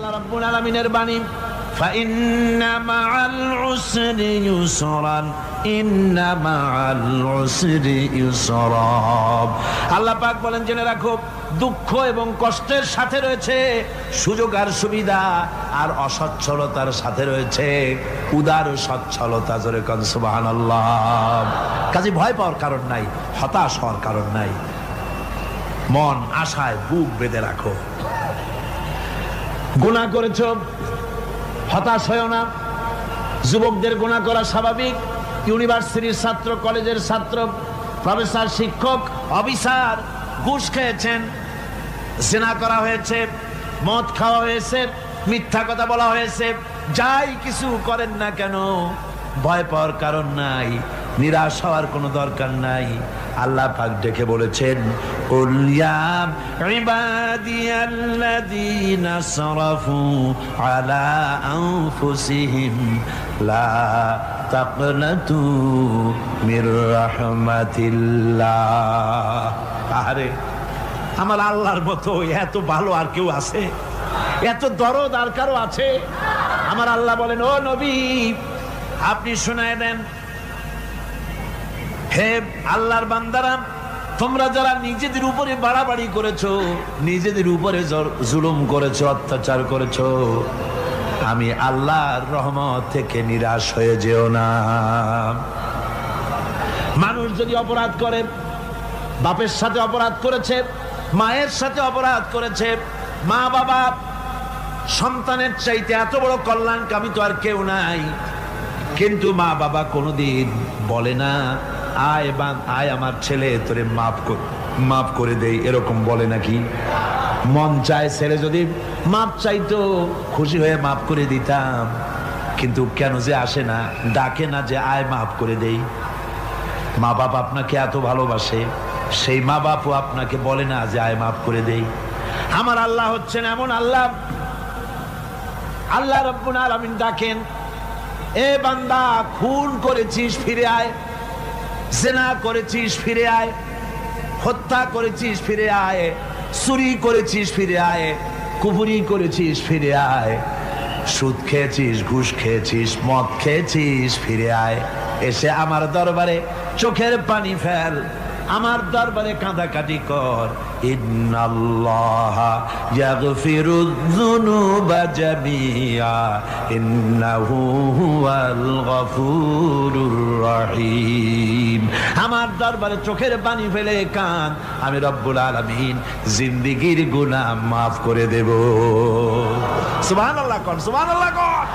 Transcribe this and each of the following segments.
আল্লাহ রাব্বুল আলামিনের বাণী, ফাইন্না মাআল উসরি ইউসরান, ইন্না মাআল উসরি ইউসরা। আল্লাহ পাক বলেন, জেনে রাখো, দুঃখ এবং কষ্টের সাথে রয়েছে সুযোগ আর সুবিধা, আর অসচ্ছলতার সাথে রয়েছে উদার সচ্ছলতা। জোরে কোন সুবহানাল্লাহ। কাজে ভয় পাওয়ার কারণ নাই, হতাশ হওয়ার কারণ নাই। মন আশায় বুক বেঁধে রাখো। গুনাহ করেছো, হতাশ হয়েও না। যুবকদের গুনাহ করা স্বাভাবিক। ইউনিভার্সিটির ছাত্র, কলেজের ছাত্র, প্রফেসর, শিক্ষক, অফিসার ঘুষ খেয়েছেন, জিনা করা হয়েছে, মদ খাওয়া হয়েছে, মিথ্যা কথা বলা হয়েছে, যাই কিছু করেন না কেন ভয় পাওয়ার কারণ নাই, নিরাশ হওয়ার কোনো দরকার নাই। আল্লাহ পাক ডেকে বলেছেন, কুল ইয়া ইবাদিয়াল্লাযীনা আসরাফু আলা আনফুসিহিম লা তাকনাতু মির রাহমাতিল্লাহ। আরে আমার আল্লাহর মতো এত ভালো আর কেউ আছে? এত দরদ আর কারো আছে? আমার আল্লাহ বলেন, ও নবী, আপনি শোনায় দেন, হে আল্লাহর বান্দারা, তোমরা যারা নিজেদের উপরে বাড়াবাড়ি করেছো, নিজেদের উপরে জুলুম করেছো, অত্যাচার করেছো, আমি আল্লাহর রহমত থেকে নিরাশ হয়ে যেও না। মানুষ যদি অপরাধ করে, বাপের সাথে অপরাধ করেছে, মায়ের সাথে অপরাধ করেছে, মা বাবা সন্তানের চাইতে এত বড় কল্যাণকামী তো আর কেউ নাই, কিন্তু মা বাবা কোনোদিন বলে না, আয় আমার ছেলে তোরে মাফ করে দেই, এরকম বলে নাকি? মন চায় ছেলে যদি মাপ চাইতো, খুশি হয়ে মাফ করে দিতাম, কিন্তু কেন যে আসে না, ডাকে না যে আয় মাফ করে দেই। মা বাপ আপনাকে এত ভালোবাসে, সেই মা বাপও আপনাকে বলে না যে আয় মাফ করে দেই। আমার আল্লাহ হচ্ছেন এমন আল্লাহ, আল্লাহ রাব্বুল আলামিন ডাকেন, এ বান্দা, খুন করেছিস ফিরে আয়, জিনা করেছিস ফিরে আয়, হত্যা করেছিস ফিরে আয়, চুরি করেছিস ফিরে আয়, কুফরি করেছিস ফিরে আয়, সুদ খেয়েছিস, ঘুষ খেয়েছিস, মদ খেয়েছিস ফিরে আয়। এসে আমার দরবারে চোখের পানি ফেল, আমার দরবারে কাঁদাকাটি কর। ইন্নাল্লাহা ইয়াগফিরুয যুনুবা জামিআ ইন্নাহু হুয়াল গফুরুর রহিম। আমার দরবারে চোখের পানি ফেলে কান, আমি রব্বুল আলামিন জিন্দেগীর গুনাহ মাফ করে দেব। সুবহানাল্লাহ কোন, সুবহানাল্লাহ কোন।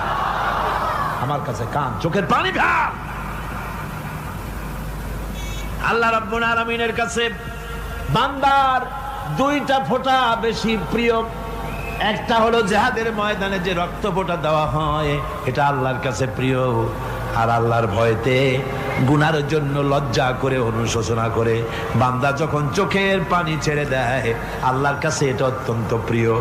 আমার কাছে কান, চোখের পানি ফেল। আল্লাহ রাব্বুল আলামিনের কাছে বান্দার দুইটা ফোঁটা বেশি প্রিয়। একটা হলো জিহাদের ময়দানে যে রক্ত ফোঁটা দেওয়া হয়, এটা আল্লাহর কাছে প্রিয়। আর আল্লাহর ভয়তে গুনার জন্য লজ্জা করে, অনুশোচনা করে বান্দা যখন চোখের পানি ছেড়ে দেয়, আল্লাহর কাছে এটা অত্যন্ত প্রিয়।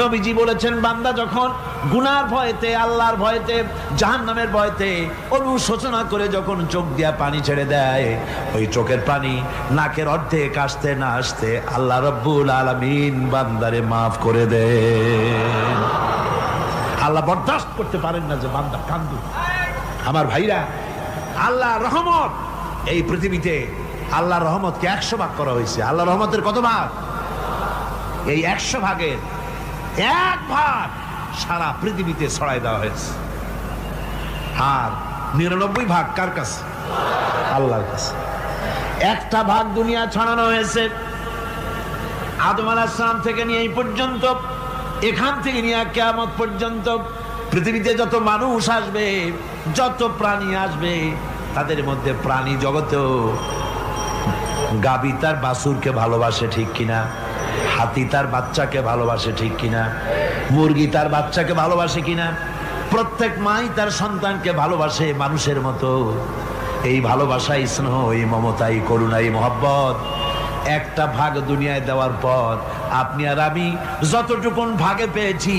নবীজি বলেছেন, বান্দা যখন গুনার ভয়তে, আল্লাহর ভয়তে, জাহান্নামের ভয়তে অনুশোচনা করে যখন চোখ দিয়া পানি ছেড়ে দেয়, ওই চোখের পানি নাকের অর্ধেক আসতে না আসতে আল্লাহ রাব্বুল আলামিন বান্দারে মাফ করে দেন। আল্লাহ বরদাস্ত করতে পারেন না যে বান্দা কান্দু। আমার ভাইরা, আল্লাহর রহমত এই পৃথিবীতে, আল্লাহর রহমতকে 100 ভাগ করা হয়েছে। আল্লাহর রহমতের কত ভাগ? এই 100 ভাগের 1 ভাগ সারা পৃথিবীতে ছড়াই দেওয়া হয়েছে। আর 99 ভাগ কার কাছে? আল্লাহর কাছে। একটা ভাগ দুনিয়া ছড়ানো হয়েছে আদম আলাইহিস সালাম থেকে নিয়ে এই পর্যন্ত, এখান থেকে নিয়ে কিয়ামত পর্যন্ত পৃথিবীতে যত মানুষ আসবে, যত প্রাণী আসবে, তাদের মধ্যে প্রাণী জগতেও গাবি তার বাছুরকে ভালোবাসে, ঠিক কিনা? হাতি তার বাচ্চাকে ভালোবাসে, ঠিক কিনা? মুরগি তার বাচ্চাকে ভালোবাসে কিনা? প্রত্যেক মাই তার সন্তানকে ভালোবাসে মানুষের মতো। এই ভালোবাসা, স্নেহ, এই মমতা, এই করুণা, এই মহব্বত একটা ভাগ দুনিয়ায় দেওয়ার পর আপনি আর আমি যতটুকুন ভাগে পেয়েছি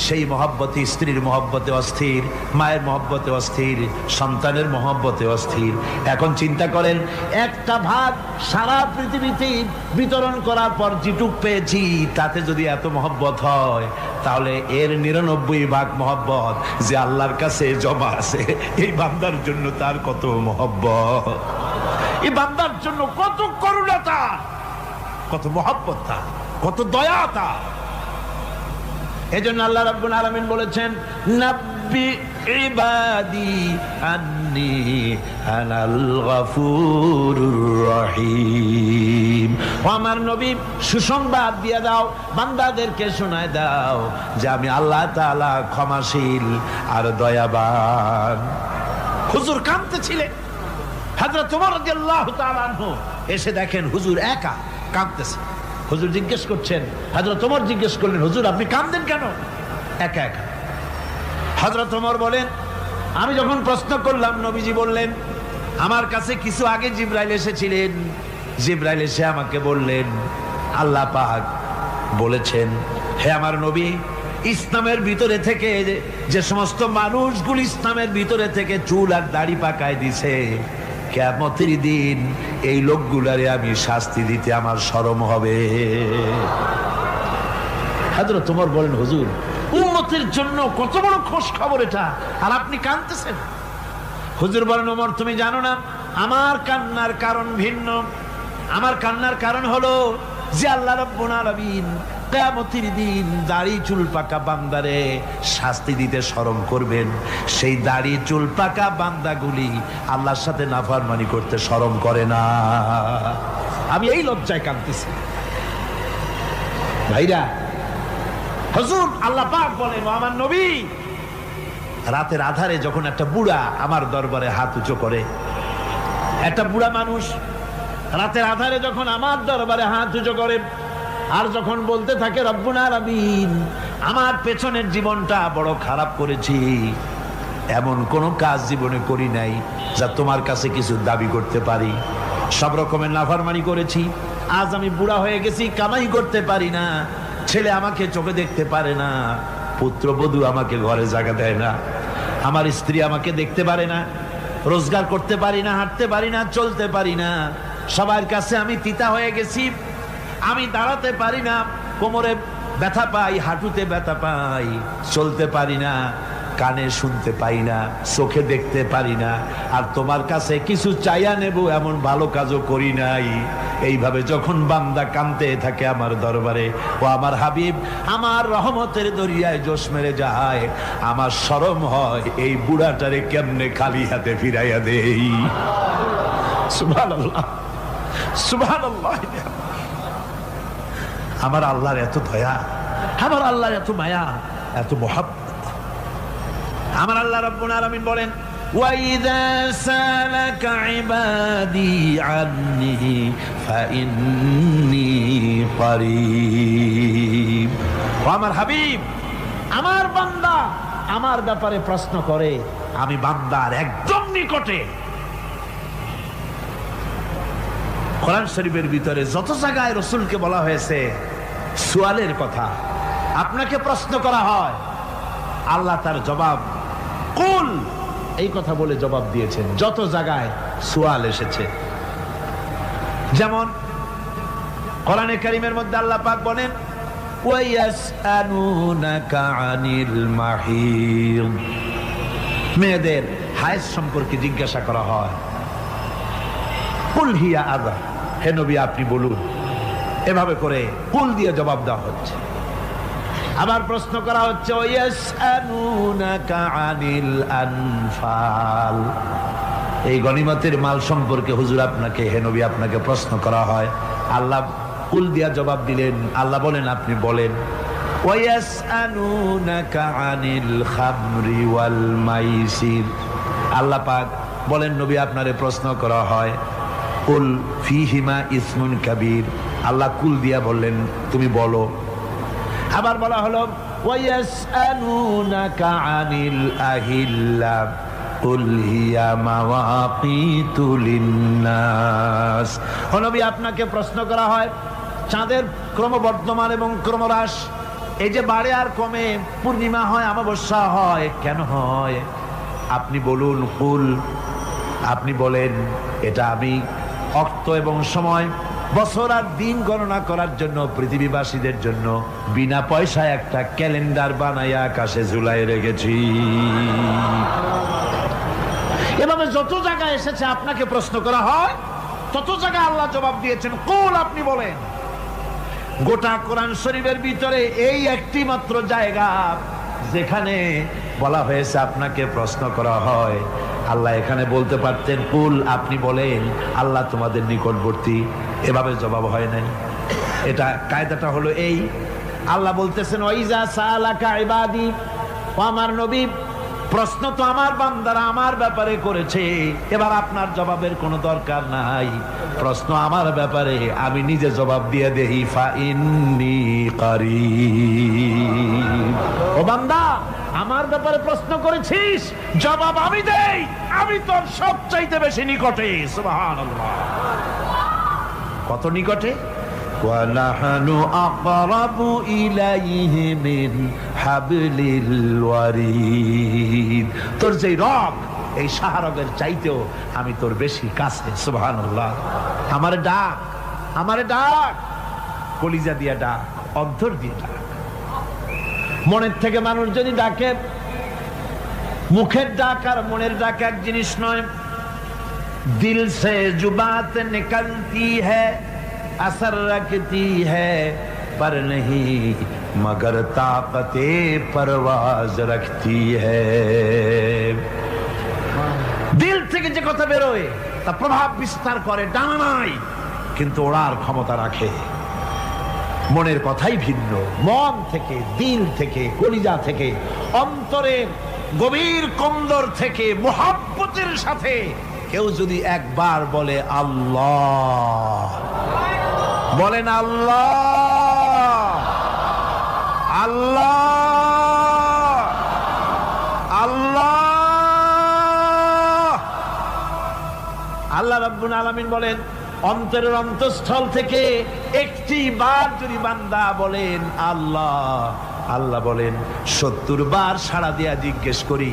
সেই মহব্বতে, স্ত্রীর মহব্বতে অস্থির, মায়ের মহব্বতে অস্থির, সন্তানের মহব্বতে অস্থির। এখন চিন্তা করেন, একটা ভাগ সারা পৃথিবীতে বিতরণ করার পর যেটুক পেয়েছি তাতে যদি এত মহব্বত হয়, তাহলে এর 99 ভাগ মহব্বত যে আল্লাহর কাছে জমা আছে, এই বান্দার জন্য তার কত মহব্বত, এই বান্দার জন্য কত করুণা তার, কত মহব্বত তার, কত দয়া তার। এজন্য আল্লাহ রাব্বুল আলামিন বলেছেন, নাব্বি ইবাদি আন্নী আনাল গফুরুর রহিম। ও আমার নবী, সুসংবাদ দিয়ে দাও, বান্দাদেরকে শোনায় দাও যে আমি আল্লাহ তাআলা ক্ষমাশীল আর দয়াবান। হুজুর কাঁদতেছিলেন, হযরত ওমর রাদিয়াল্লাহু তাআলা আনহু এসে দেখেন হুজুর একা কাঁদতেছে। হুজুর জিজ্ঞেস করছেন, হযরত ওমর জিজ্ঞেস করলেন, হুজুর আপনি কাঁদেন কেন একা একা? হযরত ওমর বলেন, আমি যখন প্রশ্ন করলাম নবীজি বললেন, আমার কাছে কিছু আগে জিবরাইল এসেছিলেন, জিবরাইল এসে আমাকে বললেন আল্লাহ পাক বলেছেন, হে আমার নবী, ইসলামের ভিতরে থেকে যে সমস্ত মানুষগুলো ইসলামের ভিতরে থেকে চুল আর দাড়ি পাকায় দিছে, কিয়ামতের দিন এই লোকগুলারে আমি শাস্তি দিতে আমার শরম হবে। হযরত ওমর বলেন, হুজুর উম্মতের জন্য কত বড় খোশ খবর এটা, আর আপনি কাঁদতেছেন। হুজুর বলেন, ওমর তুমি জানো না আমার কান্নার কারণ ভিন্ন। আমার কান্নার কারণ হলো যে আল্লাহ রাব্বুল আলামিন কিয়ামতের দিন দাড়ি চুল পাকা বান্দারে শাস্তি দিতে শরম করবেন, সেই দাড়ি চুল পাকা বান্দাগুলি আল্লাহর সাথে নাফরমানি করতে শরম করে না। আমি এই লজ্জায় কাঁদতেছি। ভাইরা, হুজুর আল্লাহ পাক বলেন, আমার নবী, রাতের আধারে যখন একটা বুড়া আমার দরবারে হাত উঁচু করে, একটা বুড়া মানুষ রাতের আধারে যখন আমার দরবারে হাত উঁচু করে আর যখন বলতে থাকে, রব্বুল আলামিন আমার পেছনের জীবনটা বড় খারাপ করেছি, এমন কোন কাজ জীবনে করি নাই যা তোমার কাছে কিছু দাবি করতে পারি, সব রকমের নাফরমানি করেছি, আজ আমি বুড়া হয়ে গেছি, কামাই করতে পারি না, ছেলে আমাকে চোখে দেখতে পারে না, পুত্রবধূ আমাকে ঘরে জায়গা দেয় না, আমার স্ত্রী আমাকে দেখতে পারে না, রোজগার করতে পারি না, হাঁটতে পারি না, চলতে পারি না, সবার কাছে আমি তিতা হয়ে গেছি, আমি দাঁড়াতে পারি না, কোমরে ব্যথা পাই, হাঁটুতে ব্যথা পাই, চলতে পারি না, কানে শুনতে পাই না, চোখে দেখতে পারি না, আর তোমার কাছে কিছু চাইয়া নেব এমন ভালো কাজও করি নাই। এইভাবে যখন বান্দা কাঁদতে থাকে আমার দরবারে, ও আমার হাবিব আমার রহমতের দরিয়ায় জোশ মেরে যায়, আমার শরম হয় এই বুড়াটারে কেমনে খালি হাতে ফিরাইয়া দেই। সুবহানাল্লাহ, সুবহানাল্লাহ। আমার আল্লাহর এত দয়া, আমার আল্লাহর এত মায়া, এত মহব্বত। আমার আল্লাহ রাব্বুল আলামিন বলেন, وَإِذَا سَأَلَكَ عِبَادِي عَنِّي فَإِنِّي قَرِيبٌ। আমার হাবিব, আমার বান্দা আমার ব্যাপারে প্রশ্ন করে, আমি বান্দার একদম নিকটে। কোরআন শরীফের ভিতরে যত জায়গায় রাসূলকে বলা হয়েছে সুয়ালের কথা, আপনাকে প্রশ্ন করা হয়, আল্লাহ তার জবাব কুল এই কথা বলে জবাব দিয়েছেন। যত জায়গায় সুয়াল এসেছে, যেমন কোরআনে কারীমের মধ্যে আল্লাহ পাক বলেন, ওয়ায়াসআলুনাকা আনিল মাহিদ, মেয়েদের হায়েজ সম্পর্কে জিজ্ঞাসা করা হয়, কুল হিয়া আযা, হে নবী আপনি বলুন। এভাবে করে কুল দিয়ে জবাব দেওয়া হচ্ছে। আবার প্রশ্ন করা হচ্ছে, ওয়ায়াসআলুনাকা আনিল আনফাল, এই গনিমতের মাল সম্পর্কে হুজুর আপনাকে, হে নবী আপনাকে প্রশ্ন করা হয়। আল্লাহ কুল দিয়া জবাব দিলেন, আল্লাহ বলেন আপনি বলেন। ওয়ায়াসআলুনাকা আনিল খামরি ওয়াল মাইসির, আল্লাহ পাক বলেন নবী আপনারে প্রশ্ন করা হয়, কুল ফীহিমা ইসমুন কাবীর, আল্লাহ কুল দিয়া বললেন তুমি বলো। আবার বলা হলো, ওয়ায়াসআলুনাকা আনিল আহিল্লা কুল হিয়া মাওয়াকিতু লিন্নাস, ও নবী আপনাকে প্রশ্ন করা হয় চাঁদের ক্রমবর্ধমান এবং ক্রমহ্রাস, এই যে বাড়ে আর কমে, পূর্ণিমা হয়, অমাবস্যা হয়, কেন হয়? আপনি বলুন। কুল, আপনি বলেন। এটা আমি অক্ত এবং সময়, বছর আর দিন গণনা করার জন্য পৃথিবীবাসীদের জন্য বিনা পয়সায় একটা ক্যালেন্ডার বানাইয়া আকাশে ঝুলাই রেখেছি। এভাবে যত জায়গায় এসেছে আপনাকে প্রশ্ন করা হয়, তত জায়গায় আল্লাহ জবাব দিয়েছেন। কুল, আপনি বলেন। গোটা কোরআন শরীফের ভিতরে এই একটি মাত্র জায়গা যেখানে বলা হয়েছে আপনাকে প্রশ্ন করা হয়। আল্লাহ এখানে বলতে পারতেন কুল, আপনি বলেন, আল্লাহ তোমাদের নিকটবর্তী, এভাবে জবাব হয় নাই। এটা কায়দাটা হলো এই, আল্লাহ বলতেছেন ওয়াইজা সালাকা ইবাদি, ও আমার নবী, প্রশ্ন তো আমার বান্দারা আমার ব্যাপারে করেছে, এবার আপনার জবাবের কোনো দরকার নাই। প্রশ্ন আমার ব্যাপারে, আমি নিজে জবাব দিয়ে দেই। ফা ইন্নী কারীব, ও বান্দা, আমার ব্যাপারে প্রশ্ন করেছিস, জবাব আমি দেই, আমি তোর সবচাইতে বেশি নিকটে। সুবহানাল্লাহ, কত নিকটে? ওয়ানাহনু আকরাবু ইলাইহি মিন হাবলিল ওয়ারিদ। তোর যে রগ, এই শাহরগের চাইতেও আমি তোর বেশি কাছে। সুবহানাল্লাহ। আমারে ডাক, আমারে ডাক, কলিজা দিয়া ডাক, অন্তর দিয়ে ডাক। মনের থেকে মানুষ যদি ডাকে, মুখের ডাক আর মনের ডাক এক জিনিস নয়। দিল সে জুবাত নিকলতি হ্যায়, असर रखती है पर नहीं मगर ताकते परवाज रखती है। দিল থেকে যে কথা বেরোয় তা প্রভাব বিস্তার করে, ডানা নাই কিন্তু ওড়ার ক্ষমতা রাখে। মনের কথাই ভিন্ন। মন থেকে, দিল থেকে, কলিজা থেকে, অন্তরের গভীর কন্দর থেকে মুহাব্বতের সাথে কেউ যদি একবার বলে আল্লাহ, বলেন আল্লাহ, আল্লাহ, আল্লাহ, আল্লাহ রাব্বুল আলামিন বলেন, অন্তরের অন্তঃস্থল থেকে একটি বার যদি বান্দা বলেন আল্লাহ, আল্লাহ বলেন 70 বার সাড়া দিয়া জিজ্ঞেস করি,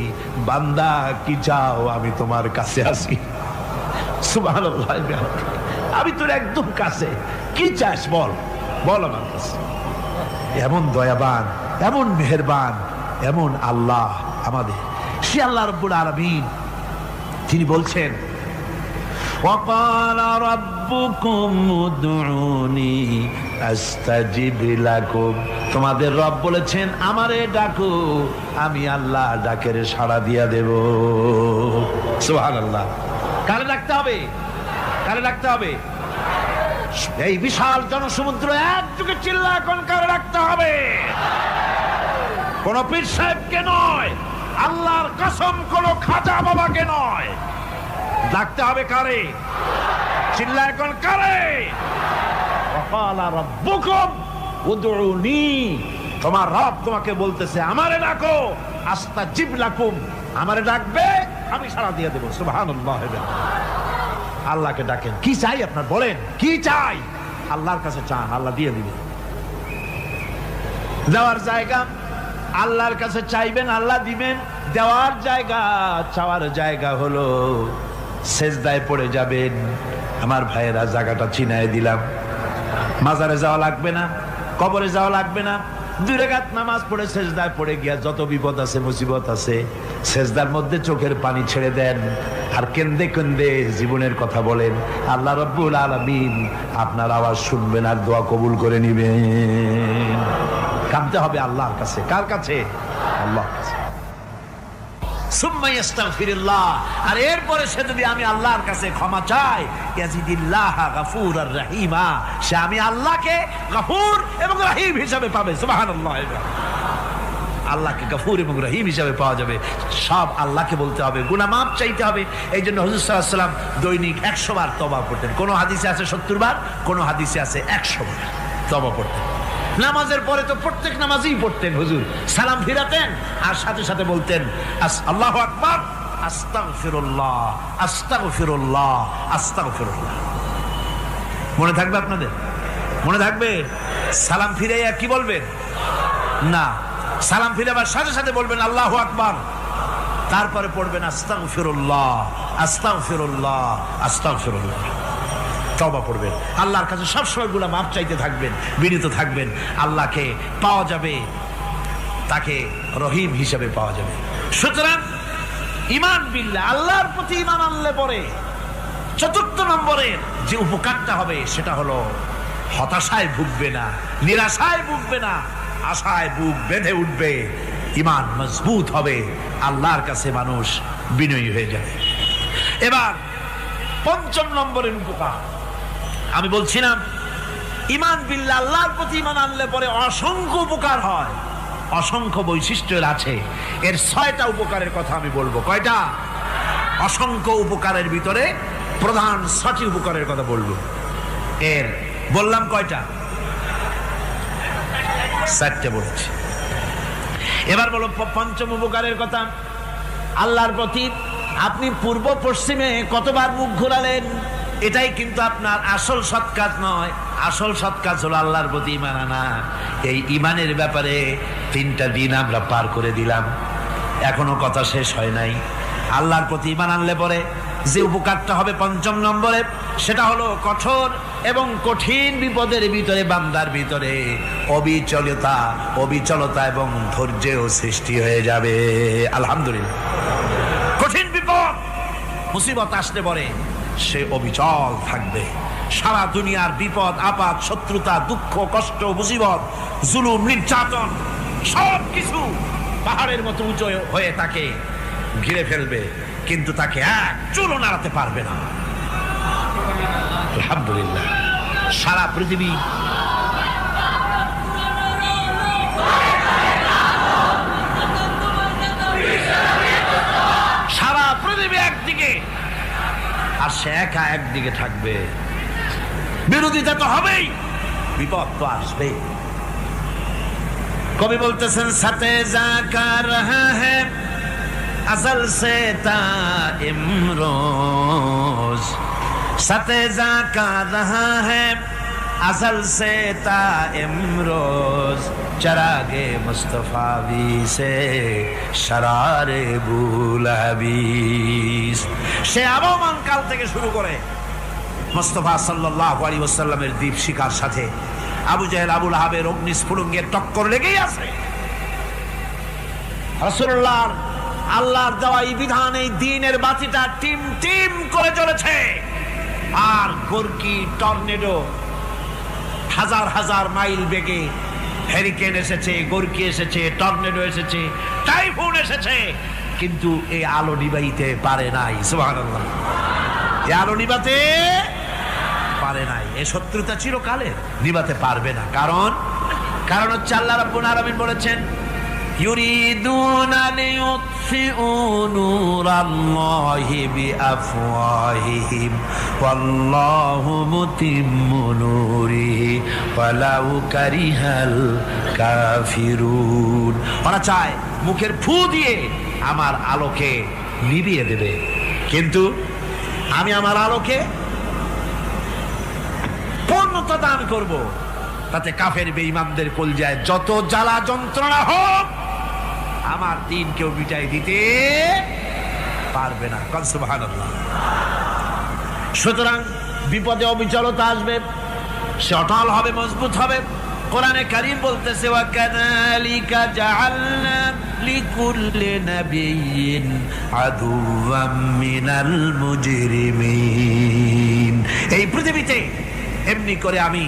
বান্দা কি চাও, আমি তোমার কাছে আছি। সুবহানাল্লাহ, আমি তোর একদম কাছে, কি চাস বল, বল আমার কাছে। এমন দয়াবান, এমন মেহেরবান, এমন আল্লাহ আমাদের। সে আল্লাহ রাব্বুল আলামিন, তিনি বলছেন ওয়াকালা রাব্বুকুম উদউনি আস্তাজিব লাকুম। তোমাদের রব বলেছেন আমারে ডাকো, আমি আল্লাহ ডাকের সাড়া দিয়া দেব। সুবহানাল্লাহ। কারে ডাকতে হবে? কারে ডাকতে হবে? এই বিশাল জনসমুদ্র একযোগে চিল্লা এখন কারে ডাকতে হবে? কোন পীর সাহেবকে নয়, আল্লাহর কসম কোন খাজা বাবাকে নয়, ডাকতে হবে কারে? চিল্লা এখন কারে? ওয়াকালা রাব্বুকুম উদউনি, তোমার রব তোমাকে বলতেছে আমারে ডাকো, আস্তাজিব লাকুম, আমারে ডাকবে আমি সাড়া দিয়ে দেব। সুবহানাল্লাহ। আল্লাহকে ডাকেন। কি চাই আপনার, বলেন কি চাই? আল্লাহর কাছে চান, আল্লাহ দিয়ে দিবেন। দেওয়ার জায়গা আল্লাহর কাছে চাইবেন, আল্লাহ দিবেন। দেওয়ার জায়গা, চাওয়ার জায়গা হলো সেজদায় পড়ে যাবেন। আমার ভাইয়েরা, জায়গাটা চিনায় দিলাম। মাজারে যাওয়া লাগবে না, কবরে যাওয়া লাগবে না। 2 রাকাত নামাজ পড়ে সেজদায় পড়ে গিয়া যত বিপদ আছে, মুসিবত আছে, সেজদার মধ্যে চোখের পানি ছেড়ে দেন আর কেন্দে কেন্দে জীবনের কথা বলেন। আল্লাহ রাব্বুল আলামিন আপনার আওয়াজ শুনবেন আর দোয়া কবুল করে নিবেন। কাঁদতে হবে আল্লাহর কাছে। কার কাছে? আল্লাহর কাছে। সুম্মা ইস্তাগফিরুল্লাহ, আর এরপরে সে যদি আমি আল্লাহর কাছে ক্ষমা চাই, ইয়াজিদিল্লাহ গফুরার রহিমা, সে আমি আল্লাহকে গফুর এবং রহিম হিসাবে পাবে। সুবহানাল্লাহ। আল্লাহকে গফুর এবং রহিম হিসাবে পাওয়া যাবে। সব আল্লাহকে বলতে হবে, গুনাহ মাফ চাইতে হবে। এই জন্য হুজুর সাল্লাল্লাহু আলাইহি ওয়াসাল্লাম দৈনিক 100 বার তওবা করতেন। কোন হাদিসে আছে 70 বার, কোন হাদিসে আছে 100 বার তওবা করতেন। নামাজের পরে তো প্রত্যেক নামাজই পড়তেন হুজুর, সালাম ফিরাতেন আর সাথে সাথে বলতেন আল্লাহু আকবার, আস্তাগফিরুল্লাহ, আস্তাগফিরুল্লাহ, আস্তাগফিরুল্লাহ। মনে থাকবে আপনাদের? মনে থাকবে? সালাম ফিরে কি বলবেন? না, সালাম ফিরে আবার সাথে সাথে বলবেন আল্লাহু আকবার, তারপরে পড়বেন আস্তাগফিরুল্লাহ আস্তাগফিরুল্লাহ আস্তাগফিরুল্লাহ, তওবা পড়বেন। আল্লাহর কাছে সবসময় গুনাহ মাফ চাইতে থাকবেন, বিনীত থাকবেন। আল্লাহকে পাওয়া যাবে, তাকে রহিম হিসেবে পাওয়া যাবে। সুতরাং ঈমান বিল্লাহ, আল্লাহর প্রতি ঈমান আনলে পরে চতুর্থ নম্বরের যে উপকারটা হবে সেটা হলো হতাশায় ভুগবে না, নিরাশায় ভুগবে না, আশায় বুক বেঁধে উঠবে, ঈমান মজবুত হবে, আল্লাহর কাছে মানুষ বিনয়ী হয়ে যাবে। এবার পঞ্চম নম্বরের উপকার আমি বলছিলাম, ঈমান বিল্লাহ, আল্লাহর প্রতি ঈমান আনলে পরে অসংখ্য উপকার হয়, অসংখ্য বৈশিষ্ট্য আছে। এর 6টা উপকারের কথা আমি বলবো। কয়টা? অসংখ্য উপকারের ভিতরে প্রধান 6টি উপকারের কথা বলবো। এর বললাম কয়টা? 4টে বলেছি। এবার বলো পঞ্চম উপকারের কথা। আল্লাহর প্রতি আপনি পূর্ব পশ্চিমে কতবার মুখ ঘোরালেন, এটাই কিন্তু আপনার আসল সৎ কাজ নয়। আসল সৎ কাজ হলো আল্লাহর প্রতি ঈমান আনা। এই ঈমানের ব্যাপারে 3টা দিন আমরা পার করে দিলাম, এখনো কথা শেষ হয় নাই। আল্লাহর প্রতি ঈমান আনলে পরে যে উপকারটা হবে পঞ্চম নম্বরে, সেটা হলো কঠোর এবং কঠিন বিপদের ভিতরে বান্দার ভিতরে অবিচলতা এবং ধৈর্যের সৃষ্টি হয়ে যাবে। আলহামদুলিল্লাহ। কঠিন বিপদ মুসিবত আসলে পরে সে অবিচল থাকবে। সারা দুনিয়ার বিপদ আপদ, শত্রুতা, দুঃখ, কষ্ট, মুসিবত, জুলুম, নির্যাতন সবকিছু পাহাড়ের মতো উঁচু হয়ে তাকে ঘিরে ফেলবে, কিন্তু তাকে এক চুলও নাড়াতে পারবে না। আলহামদুলিল্লাহ। সারা পৃথিবী একদিকে আর সে একা একদিকে থাকবে। বিরোধিতা তো হবেই, বিপদ তো আসবে। কবি বলতেছেন, সাথে জাকা রহা হ্যায় अज़ल से ता इमरोज, सते जाका रहा है अज़ल से ता इमरोज, चरागे मुस्तफावी से शरारे बुलहबीस। সে আবহমান কাল থেকে শুরু করে মুস্তাফা সাল্লাল্লাহু আলাইহি ওয়াসাল্লামের দীপ শিখার সাথে আবু জাহেল, আবু লাহাবের অগ্নিস্ফুলিঙ্গের টক্কর লেগেই আছে। রাসূলুল্লাহর আল্লাহর দেওয়া এই বিধান, এই দ্বীনের বাতিটা টিম টিম করে চলেছে। আর গোরকি, টর্নেডো, হাজার হাজার মাইল বেগে হেরিকেন এসেছে, গোরকি এসেছে, টর্নেডো এসেছে, টাইফুন এসেছে, কিন্তু এই আলো নিবাইতে পারে নাই। সুবহানাল্লাহ। এই আলো নিবাতে পারে নাই। এই শত্রুতা চিরকালের, নিবাতে পারবে না। কারণ হচ্ছে আল্লাহ রাব্বুল আলামিন বলেছেন, ইউরিদুনা লিইউতফিউ নূরাল্লাহি বিআফওয়াহিহিম ওয়াল্লাহু মুতিম্মু নূরিহি ওয়ালাউ কারিহাল কাফিরুন। ওরা চায় মুখের ফু দিয়ে আমার আলোকে নিভিয়ে দেবে, কিন্তু আমি আমার আলোকে পূর্ণতা দান করব। তাতে কাফের বেঈমানদের কলজায় যত জ্বালা যন্ত্রণা হোক, আমার দ্বীন কেউ মিটাই দিতে পারবে না। সুবহানাল্লাহ। সুতরাং বিপদে অবিচলতা আসবে, সে অটল হবে, মজবুত হবে। কোরআনে কারীম বলতেছে, ওয়া কাযালিকা জাআলনা লিকুল্লি নাবিয়্যিন আদুওয়াম মিনাল মুজরিমিন। এই পৃথিবীতে এমনি করে আমি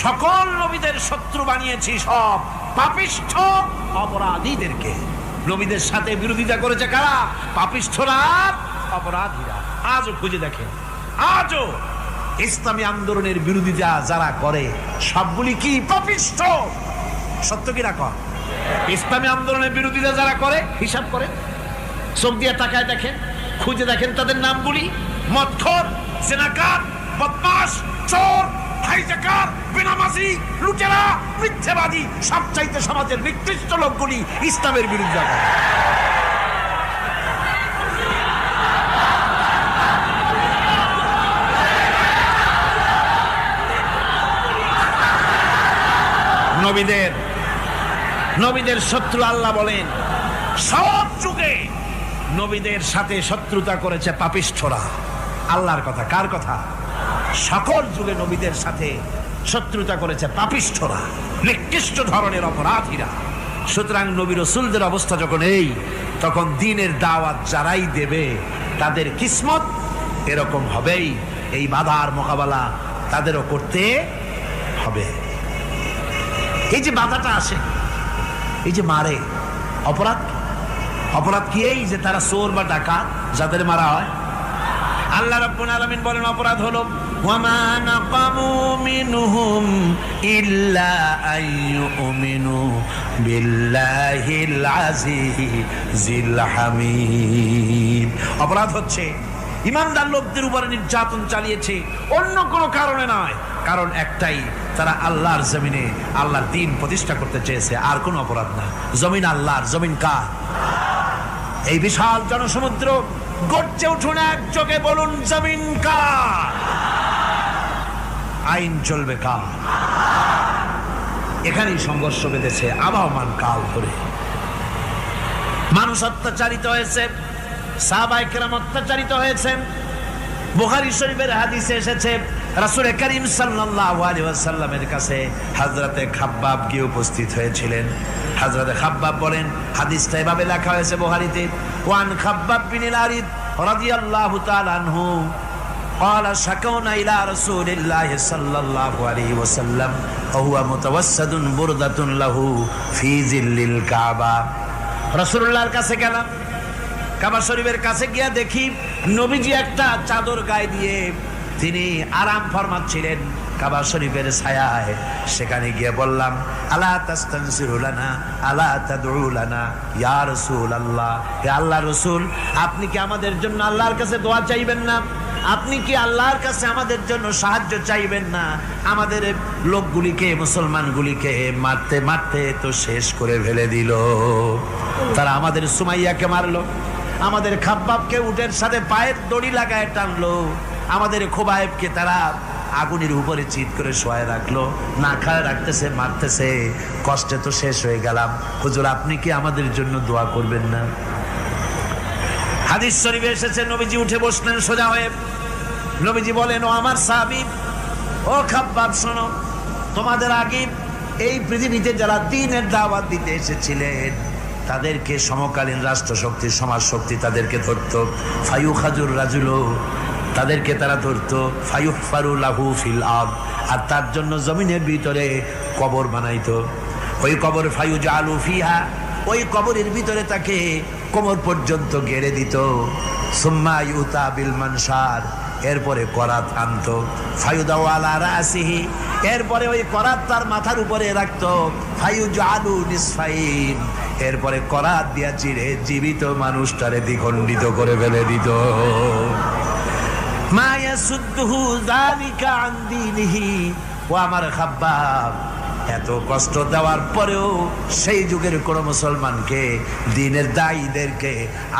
সকল নবীদের শত্রু বানিয়েছি, সব পাপিষ্ঠ অপরাধীদেরকে। নবীদের সাথে বিরোধিতা করেছে কারা? পাপিষ্ঠরা, অপরাধীরা। আজও খুঁজে দেখেন, আজও ইসলামী আন্দোলনের বিরোধিতা যারা করে সবগুলি কি? পাপিষ্ঠ। সত্য কিনা কর? ইসলামী আন্দোলনের বিরোধিতা যারা করে, হিসাব করে চোখ দিয়ে তাকায় দেখেন, খুঁজে দেখেন তাদের নামগুলি। মদখোর, জেনাকার, বদমাশ, চোর, হাইজাকার, বেনামাজি, লুটেরা, মিথ্যাবাদী, সবচাইতে সমাজের নিকৃষ্ট লোকগুলি ইসলামের বিরুদ্ধে। নবীদের শত্রু আল্লাহ বলেন সব যুগে নবীদের সাথে শত্রুতা করেছে পাপিষ্ঠরা। আল্লাহর কথা, কার কথা? সকল যুগে নবীদের সাথে শত্রুতা করেছে পাপিষ্ঠরা, নিকৃষ্ট ধরনের অপরাধীরা। সুতরাং নবী রাসূলদের অবস্থা যখন এই, তখন দ্বীনের দাওয়াত যারাই দেবে তাদের কিসমত এরকম হবেই। এই বাধার মোকাবেলা তাদেরও করতে হবে। এই যে বাধাটা আসে, এই যে মারে, অপরাধ কি? এই যে তারা চোর বা ডাকাত যাদের মারা হয়। আল্লাহ রাব্বুল আলামিন বলেন অপরাধ হলো ওয়ামা নাকামু মিনহুম ইল্লা আইয়ুমিনু বিল্লাহিল আজিজিল হামিদ। অপরাধ হচ্ছে ইমানদার লোকদের উপরে নির্যাতন চালিয়েছে, অন্য কোনো কারণে নয়। কারণ একটাই, তারা আল্লাহর জমিনে আল্লাহর দ্বীন প্রতিষ্ঠা করতে চেয়েছে, আর কোনো অপরাধ না। জমিন আল্লাহর, জমিন কার? এই বিশাল জনসমুদ্র গর্জে উঠুন একযোগে, বলুন জমিন কার? আইন চলবে কার? এখানেই সংঘর্ষ বেঁধেছে আবহমান কাল ধরে। মানুষ অত্যাচারিত হয়েছে, সাহাবায়ে কেরাম অত্যাচারিত হয়েছেন। বুখারী শরীফের হাদিসে এসেছে রাসূল করিম সাল্লাল্লাহু আলাইহি ওয়াসাল্লামের কাছে হযরতে খাব্বাব গিয়ে উপস্থিত হয়েছিলেন। হযরতে খাব্বাব বলেন, হাদিসটা এভাবে লেখা হয়েছে বুখারীতে, ওয়ান খাব্বাব বিন আরিদ রাদিয়াল্লাহু তাআলা আনহু قال شكونا إلى رسول الله صلى الله عليه وسلم وهو متوسد بردة له في ظل الكعبة। রাসূলুল্লাহর কাছে গেলাম, কাবা শরীফের কাছে গিয়ে দেখি নবীজি একটা চাদর গায়ে দিয়ে তিনি আরাম ফরমাচ্ছিলেন কাবা শরীফের ছায়ায়। সেখানে গিয়ে বললাম, আলা তাস্তানসিরু লানা আলা তাদউ লানা ইয়া রাসূলুল্লাহ, হে আল্লাহর রাসূল, আপনি কি আমাদের জন্য আল্লাহর কাছে দোয়া চাইবেন না? আপনি কি আল্লাহর কাছে আমাদের জন্য সাহায্য চাইবেন না? আমাদের লোকগুলিকে, মুসলমানগুলিকে মারতে মারতে তো শেষ করে ফেলে দিল। তারা আমাদের সুমাইয়াকে মারলো, আমাদের খাব্বাবকে উটের সাথে পায়ের দড়ি লাগায় টানলো, আমাদের খোবায়েবকে তারা আগুনের উপরে চিৎ করে শোয়ায় রাখলো, না খায় রাখতেছে, মারতেছে, কষ্টে তো শেষ হয়ে গেলাম। হুজুর, আপনি কি আমাদের জন্য দোয়া করবেন না? হাদিস শরীফে এসেছে নবীজি উঠে বসলেন সোজা হয়ে। নবীজি বলেন, ও আমার সাহাবী, ও খাব্বাব, শোনো, তোমাদের আগে এই পৃথিবীতে যারা দ্বীনের দাওয়াত দিতে এসেছিলেন তাদেরকে সমকালীন রাষ্ট্রশক্তি, সমাজ শক্তি তাদেরকে ধরতো। ফায়ুখাজুর রাজুলো, তাদেরকে তারা ধরতো। ফায়ুহফারু লাহু ফিল আরদ, আর তার জন্য জমিনের ভিতরে কবর বানাইতো। ওই কবর ফায়ুজালু ফিহা, ওই কবরের ভিতরে তাকে কোমর পর্যন্ত গেড়ে দিত। সুম্মা ইউতা বিল মানশার, এরপরে করাত আনতো। ফায়ুদাউ আলা রাসিহি, এরপরে ওই করাত তার মাথার উপরে রাখতো। ফায়ুজালু নিসফাইন, এরপরে করাত দিয়া চিরে জীবিত মানুষটারে দ্বিখণ্ডিত করে ফেলে দিত। মা ইয়াসুদ্দুহু যালিকা আন দীনিহি। ও আমার খাব্বাব, এত কষ্ট দেওয়ার পরেও সেই যুগের কোন মুসলমানকে, দ্বীনের দায়ীদেরকে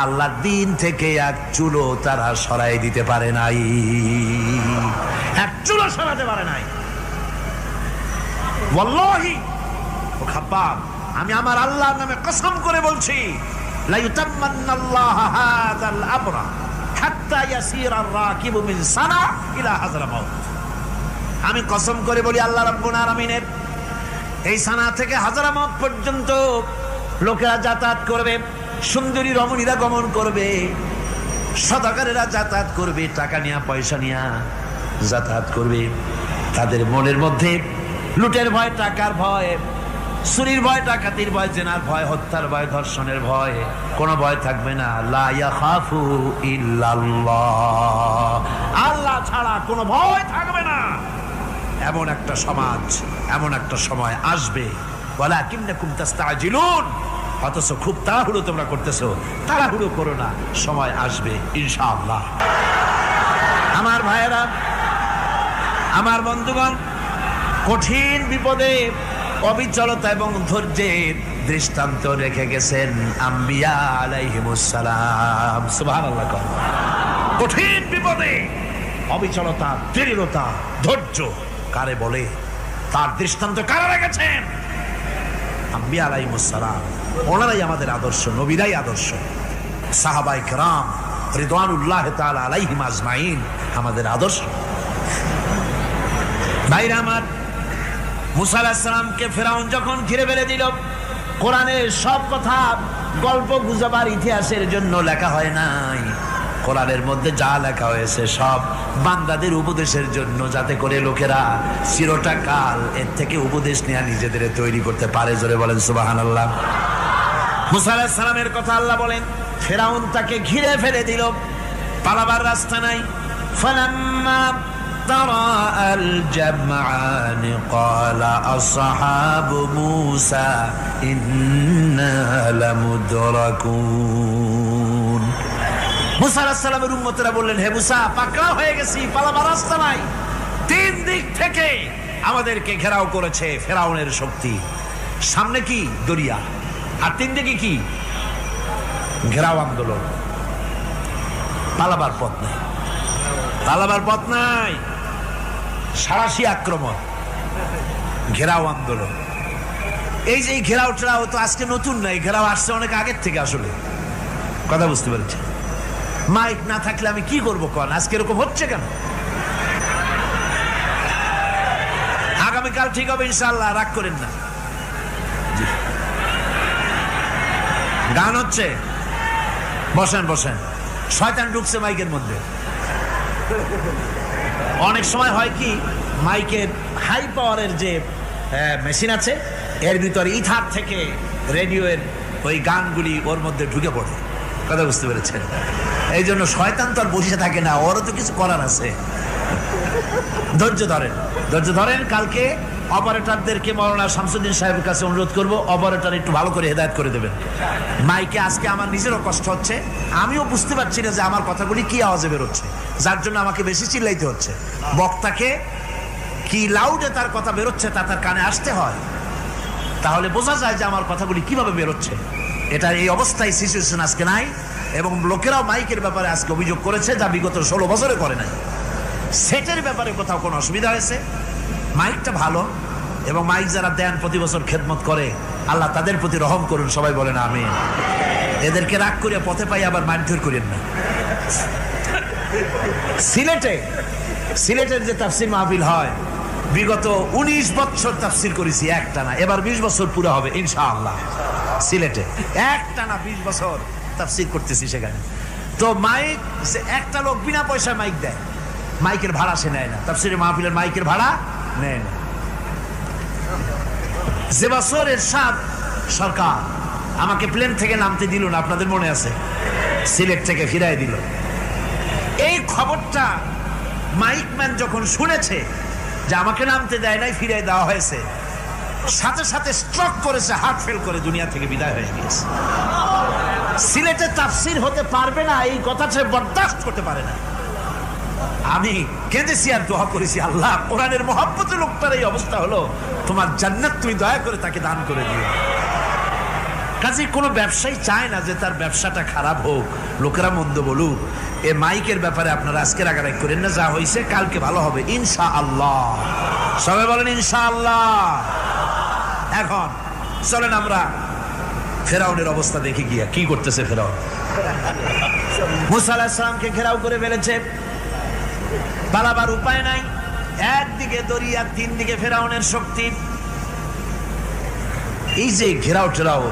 আল্লাহর দ্বীন থেকে এক চুলো তারা সরাই দিতে পারে নাই, এক চুলো সরাতে পারে নাই। ওয়াল্লাহি, ও খাব্বাব, আমি আমার আল্লাহর নামে কসম করে বলছি, লা ইউতাম্মান্নাল্লাহু হাযাল আমরা হাত্তা ইয়াসিরা আর-রাকিবু মিন সানা ইলা হাযরামাউত। আমি কসম করে বলি, আল্লাহ রাব্বুল আলামিনের এই সানা থেকে হাজারামাউত পর্যন্ত লোকেরা যাতায়াত করবে, সুন্দরী রমণীরা গমন করবে, সদাগরেরা যাতায়াত করবে, টাকা নিয়া পয়সা নিয়া যাতায়াত করবে। তাদের মনের মধ্যে লুটের ভয়, টাকার ভয়, চুরির ভয়, ডাকাতির ভয়, জেনার ভয়, হত্যার ভয়, ধর্ষণের ভয়, কোনো ভয় থাকবে না। লা ইয়াখাফু ইল্লাল্লাহ, আল্লাহ ছাড়া কোনো ভয় থাকবে না। এমন একটা সমাজ, এমন একটা সময় আসবে, ওয়ালাকিন্নাকুম তাস্তাজিলুন, অথচ খুব তাড়াহুড়ো তোমরা করতেছো। তাড়াহুড়ো করো না, সময় আসবে ইনশাআল্লাহ। আমার ভাইয়েরা, আমার বন্ধুগণ, কঠিন বিপদে অবিচলতা এবং ধৈর্যের দৃষ্টান্ত রেখে গেছেন আম্বিয়া আলাইহিমুস সালাম। সুবহানাল্লাহ। কঠিন বিপদে অবিচলতা, দৃঢ়তা, ধৈর্য কারে বলে, তার দৃষ্টান্ত কারা রেখেছেন? আম্বিয়া আলাইহিস সালাম, ওনারাই আমাদের আদর্শ, নবীরাই আদর্শ, সাহাবায়ে কেরাম রিদওয়ানুল্লাহ তাআলা আলাইহিম আজমাইন আমাদের আদর্শ। ভাইরা আমার, মুসা আলাইহিস সালামকে ফেরাউন যখন ঘিরে ফেলে দিল, কোরআনের সব কথা গল্প গুজবার ইতিহাসের জন্য লেখা হয় নাই। কোরআনের মধ্যে যা লেখা হয়েছে সব বান্দাদের উপদেশের জন্য, যাতে করে লোকেরা চিরটা কাল এর থেকে উপদেশ নিয়ে নিজেদের তৈরি করতে পারে। জোরে বলেন সুবহানাল্লাহ। মুসা আলাইহিস সালামের কথা আল্লাহ বলেন, ফেরাউন তাকে ঘিরে ফেলে দিল, পালাবার রাস্তা নাই। ফালাম্মা তারাআল জামআন ক্বালা আসহাবু মূসা ইন্না লামুদরাকুন। মুসা আলাইহিস সালামের উম্মতেরা বললেন, হে মুসা, পাকড়াও হয়ে গেছি, পালাবার রাস্তা নাই। তিন দিক থেকে আমাদেরকে ঘেরাও করেছে ফেরাউনের শক্তি। সামনে কি? দরিয়া, আর তিন দিকে কি? ঘেরাও আন্দোলন। পালাবার পথ নাই, পালাবার পথ নাই। সারাশি আক্রমণ, ঘেরাও আন্দোলন। এই যে ঘেরাও টেরাও তো আজকে নতুন নাই, ঘেরাও আসছে অনেক আগের থেকে। আসলে কথা বুঝতে পেরেছি। মাইক না থাকলে আমি কি করবো কোন? আজকে এরকম হচ্ছে কেন? আগামীকাল ঠিক হবে ইনশাআল্লাহ, রাগ করেন না। গান হচ্ছে, বসেন বসেন। শয়তান ঢুকছে মাইকের মধ্যে। অনেক সময় হয় কি, মাইকের হাই পাওয়ারের যে মেশিন আছে, এর ভিতরে ইথার থেকে রেডিওর ওই গানগুলি ওর মধ্যে ঢুকে পড়ে। কথা বুঝতে পেরেছেন? এই জন্য শয়তান তো আর বসে থাকে না, ওরও তো কিছু করার আছে। ধৈর্য ধরেন, ধৈর্য ধরেন। কালকে অপারেটরদেরকে মাওলানা শামসুদ্দিন সাহেবের কাছে অনুরোধ করব, অপারেটর একটু ভালো করে হেদায়েত করে দেবেন। মাইকে আজকে আমার নিজেরও কষ্ট হচ্ছে, আমিও বুঝতে পারছি না যে আমার কথাগুলি কি আওয়াজে বেরোচ্ছে, যার জন্য আমাকে বেশি চিল্লাইতে হচ্ছে। বক্তাকে কি লাউডে তার কথা বেরোচ্ছে তা তার কানে আসতে হয়, তাহলে বোঝা যায় যে আমার কথাগুলি কিভাবে বেরোচ্ছে। এটার এই অবস্থায় সিচুয়েশন আজকে নাই, এবং লোকেরাও মাইকের ব্যাপারে আজকে অভিযোগ করেছে, যা বিগত 16 বছরে করে নাই। সেটের ব্যাপারে কোথাও কোনো অসুবিধা হয়েছে? মাইকটা ভালো, এবং মাইক যারা দেন প্রতি বছর খেদমত করে, আল্লাহ তাদের প্রতি রহম করুন। সবাই বলেন আমিন। এদেরকে রাগ করে পথে পাই আবার মারধর করেন না। সিলেটের যে তাফসির মাহফিল হয়, বিগত 19 বছর তাফসির করেছি একটানা, এবার 20 বছর পুরো হবে ইনশাআল্লাহ। সিলেটে একটানা 20 বছর তাফসির করতেছি সেখানে। তো মাইক, একটা লোক বিনা পয়সায় মাইক দেয়, মাইকের ভাড়া সে নেয় না। তাফসিরের মাহফিলের মাইকের ভাড়া নেয় না। যে বছর এরশাদ সরকার আমাকে প্লেন থেকে নামতে দিল না, আপনাদের মনে আছে? সিলেট থেকে ফিরাই দিল। এই খবরটা মাইকম্যান যখন শুনেছে যে আমাকে নামতে দেয় নাই, ফিরাই দেওয়া হয়েছে, সাথে সাথে স্ট্রোক করেছে, হার্ট ফেল করে দুনিয়া থেকে বিদায় হয়ে গিয়েছে। সিলেটে তাফসির হতে পারবে না, এই কথাটা বরদাস্ত করতে পারে না। আমি কেঁদেছি আর দোয়া করেছি, আল্লাহ, কোরআনের মহব্বতে লোকটার এই অবস্থা হলো, তোমার জান্নাত তুমি দয়া করে তাকে দান করে দিও। কাজে কোনো ব্যবসায়ী চায় না যে তার ব্যবসাটা খারাপ হোক, লোকেরা মন্দ বলুক। এ মাইকের ব্যাপারে আপনারা আজকে রাগারাগ করেন না, যা হয়েছে কালকে ভালো হবে ইনশাআল্লাহ। সবাই বলেন ইনশাআল্লাহ। এখন চলেন আমরা ফেরাউনের অবস্থা দেখে গিয়া কি করতেছে ফেরাউন। মুসা আলাইহিস সালামকে ঘেরাও করে ফেলেছে, পালাবার উপায় নাই। একদিকে দরিয়া, তিন দিকে ফেরাউনের শক্তি। এই যে ঘেরাও টেরাও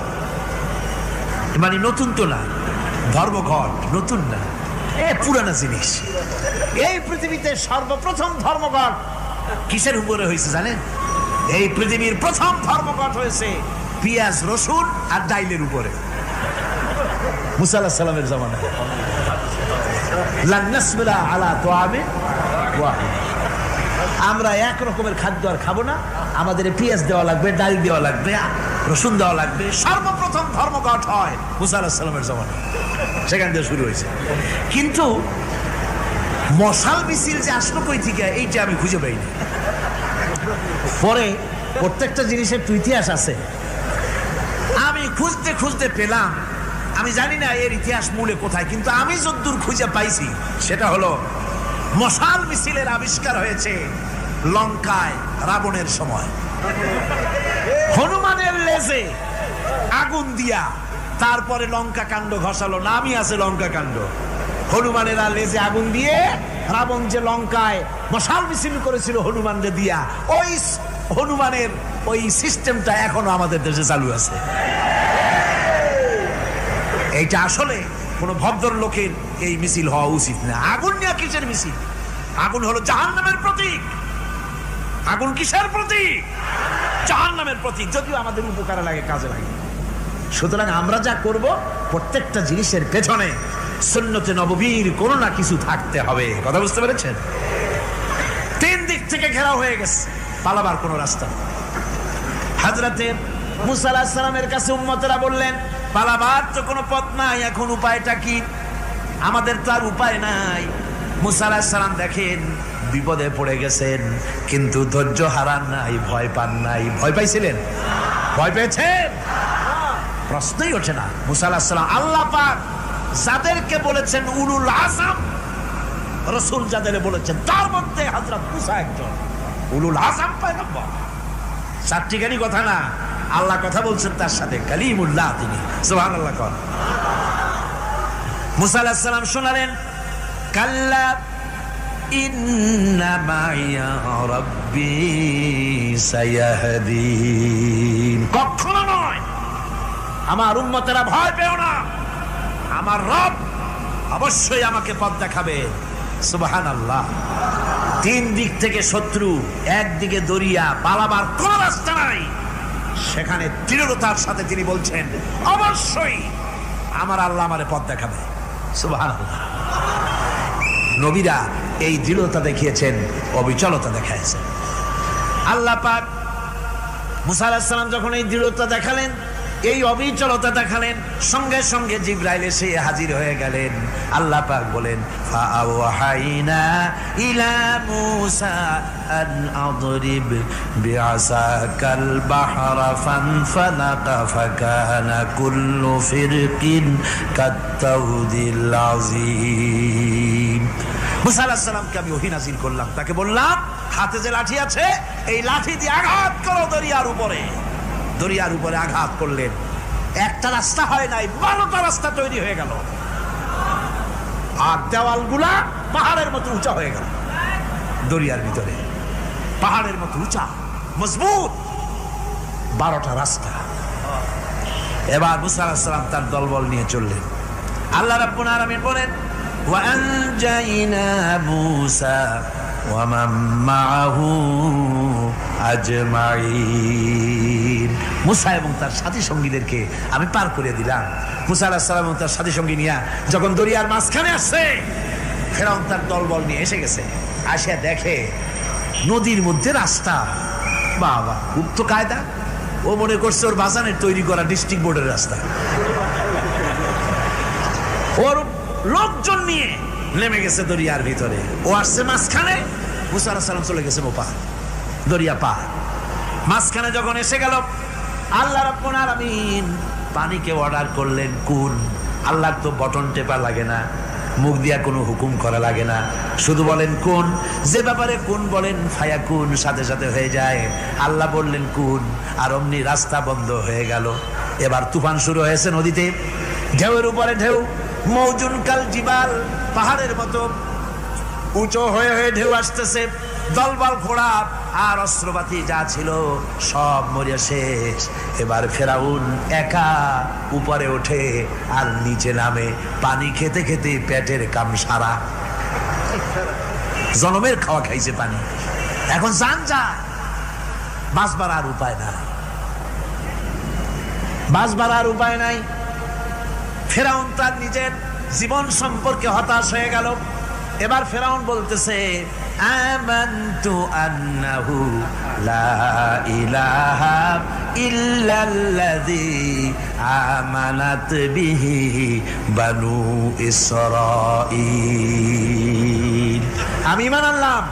মানে নতুন তো না, ধর্মঘট নতুন না, পুরানা জিনিস। এই পৃথিবীতে সর্বপ্রথম ধর্মঘট কিসের উপরে হয়েছে জানেন? এই পৃথিবীর প্রথম ধর্মঘট হয়েছে পেঁয়াজ, রসুন আর ডাইলের উপরে। মুসা আলাইহিস সালামের জামানায় লান নাসবিরা আলা তুআমিন ওয়াহিদ, আমরা এক রকমের খাদ্য আর খাবো না, আমাদের পেঁয়াজ দেওয়া লাগবে, ডাল দেওয়া লাগবে, রসুন দেওয়া লাগবে। সর্বপ্রথম ধর্মঘট হয় মুসা আলাইহিস সালামের জামানায়, সেখান থেকে শুরু হয়েছে। কিন্তু মশাল মিছিল যে আসলো কই থেকে, এইটা আমি খুঁজে পাইনি। পরে প্রত্যেকটা জিনিসের তো ইতিহাস আছে, আমি খুঁজতে খুঁজতে পেলাম। আমি জানি না এর ইতিহাস মূলে কোথায়, কিন্তু আমি যতদূর খুঁজে পাইছি সেটা হলো মশাল মিছিলের আবিষ্কার হয়েছে লঙ্কায় রাবণের সময় হনুমানের লেজে আগুন দিয়া তারপরে লঙ্কা কাণ্ড ঘষালো, নামই আছে লঙ্কা কাণ্ড। হনুমানের লেজে আগুন দিয়ে রাবণ যে লঙ্কায় মশাল মিছিল করেছিল হনুমানকে দিয়া, ওই হনুমানের ওই সিস্টেমটা এখনো আমাদের দেশে চালু আছে। এইটা আসলে কোন ভদ্রলোকের এই মিছিল হওয়া উচিত না। আগুন নিয়ে কিসের মিছিল? আগুন হলো জাহান্নামের প্রতীক। আগুন কিসের প্রতীক? জাহান্নামের প্রতীক। যদিও আমাদের উপকারে লাগে, কাজে লাগে। সুতরাং আমরা যা করব প্রত্যেকটা জিনিসের পেছনে সুন্নতে নববীর কোনো না কিছু থাকতে হবে। কথা বুঝতে পেরেছেন? 3 দিক থেকে ঘেরাও হয়ে গেছে, পালাবার কোনো রাস্তা নেই। হযরতে মুসা আলাইহিস সালামের কাছে উম্মতেরা বললেন, পালাবার তো কোনো পথ নাই, এখন উপায়টা কি? আমাদের তো আর উপায় নাই। মুসা আলাইহিস সালাম দেখেন বিপদে পড়ে গেছেন, কিন্তু ধৈর্য হারান নাই, ভয় পান নাই। ভয় পাইছিলেন? ভয় পেয়েছেন? প্রশ্নই ওঠে না। মুসা আলাইহিস সালাম আল্লাহ পাক যাদেরকে বলেছেন উলুল আযম রাসূল, যাদের বলেছেন তার মধ্যে হযরত মুসা একজন উলুল আযম পয়গম্বর। চারটিখানি কথা না, আল্লাহ কথা বলছেন তার সাথে, কালিমুল্লাহ তিনি। সুবহানাল্লাহ। কোন মুসা আলাইহিস সালাম শোনালেন, কাল্লা ইন্না মাইয়া রাব্বি সায়াহদিন। কখনো নয়, আমার উম্মতেরা ভয় পেও না, আমার রব অবশ্যই আমাকে পথ দেখাবে। সুবহানাল্লাহ। 3 দিক থেকে শত্রু, একদিকে দরিয়া, পালাবার কোন রাস্তা নাই। সেখানে দৃঢ়তার সাথে তিনি বলছেন, অবশ্যই আমার আল্লাহ আমারে পথ দেখাবে। সুবহানাল্লাহ। নবীরা এই দৃঢ়তা দেখিয়েছেন, অবিচলতা দেখাইছেন। আল্লাহ পাক মুসা আলাইহিস সালাম যখন এই দৃঢ়তা দেখালেন, এই অবিচলতা দেখালেন, সঙ্গে সঙ্গে জিবরাইল এসে হাজির হয়ে গেলেন। আল্লাহ পাক বলেন, ফাআওহাইনা ইলা মুসা আন আদরিব বিআসাকাল বাহরা ফানফালাকা ফাকানা কুল্লু ফিরকিন কাত্তাউদিল আযীম। মুসা আলাইহিস সালামকে আমি ওহী নাযিল করলাম, তাকে বললাম হাতে যে লাঠি আছে এই লাঠি দিয়ে আঘাত করো দরিয়ার উপরে। দরিয়ার উপরে আঘাত করলেন, একটা রাস্তা হয় নাই, 12টা রাস্তা তৈরি হয়ে গেল। আর দেওয়ালগুলা পাহাড়ের মতো উঁচা হয়ে গেল। দরিয়ার ভিতরে পাহাড়ের মতো উঁচা মজবুত 12টা রাস্তা। এবার মুসা আলাইহিস সালাম তার দলবল নিয়ে চললেন। আল্লাহ রাব্বুল আলামিন বলেন, ওয়া আনজাইনা মুসা ওয়া মান মাআহু আজমাইন। মুসা এবং তার সাথী সঙ্গীদেরকে আমি পার করে দিলাম। মুসা আলাইহিস সালাম এবং তার সাথী সঙ্গী নিয়ে যখন দরিয়ার মাঝখানে আসছে, ফেরাউন তার দলবল নিয়ে এসে গেছে। আসে দেখে নদীর মধ্যে রাস্তা। বাবা, খুব তো কায়দা। ও মনে করছে ওর বাজানের তৈরি করা ডিস্ট্রিক্ট বোর্ডের রাস্তা। ওর লোকজন নিয়ে নেমে গেছে দরিয়ার ভিতরে। ও আসছে মাঝখানে, মুসা আলাইহিস সালাম চলে গেছেন ওপার, দরিয়া পার। মাঝখানে যখন এসে গেল, আল্লাহ রাব্বুল আলামিন পানিকে অর্ডার করলেন কুন। আল্লাহর তো বটন টেপা লাগে না, মুখ দিয়া কোনো হুকুম করা লাগে না, শুধু বলেন কুন। যে ব্যাপারে কুন বলেন ফায়াকুন, সাথে সাথে হয়ে যায়। আল্লাহ বললেন কুন, আর অমনি রাস্তা বন্ধ হয়ে গেল। এবার তুফান শুরু হয়েছে নদীতে, ঢেউয়ের উপরে ঢেউ, মৌজুন কাল জিবাল, পাহাড়ের মতো উঁচু হয়ে হয়ে ঢেউ আসতেছে। দলবল ঘোড়া আর অস্ত্রপাতি যা ছিল সব মরিয়া শেষ। এবার ফেরাউন একা উপরে ওঠে আর নিচে নামে, পানি খেতে খেতে পেটের কাম সারা। জনমের খাওয়া খাইছে পানি, এখন জান যায়। বাঁচবার আর উপায় নাই, বাঁচবার আর উপায় নাই। ফেরাউন তার নিজের জীবন সম্পর্কে হতাশ হয়ে গেল। এবার ফেরাউন বলতেছে, আমানতু আন্নাহু লা ইলাহা ইল্লাল্লাযী আমানাত বিহি বানু ইসরাঈল। আমি ঈমান আনলাম,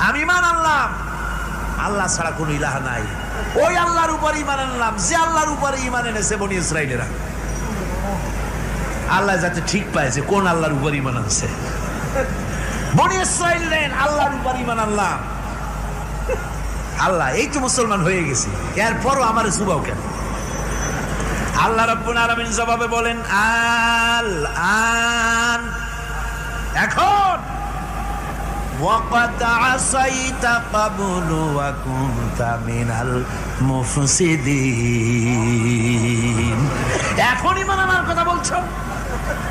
আমি ঈমান আনলাম আল্লাহ ছাড়া কোনো ইলাহা নাই। ওই আল্লাহর উপর ঈমান আনলাম যে আল্লাহর উপরে ঈমান এনেছে বনি ইসরাঈলেরা। আল্লাহ যাতে ঠিক পাইছে কোন আল্লাহর উপর ঈমান আনছে। বনি ইসরাঈল আল্লাহর উপর ঈমান আনলাম। আল্লাহ এই তো মুসলমান হয়ে গেছি, এরপরও আমার সুবাও কেন? আল্লাহ রাব্বুল আলামিন জবাবে বলেন, আল আন, এখন ওয়াকাদ আসাইতা ক্বাবলু ওয়া কুনতা মিনাল মুফসিদিন, এখন ঈমান আনার কথা বলছো,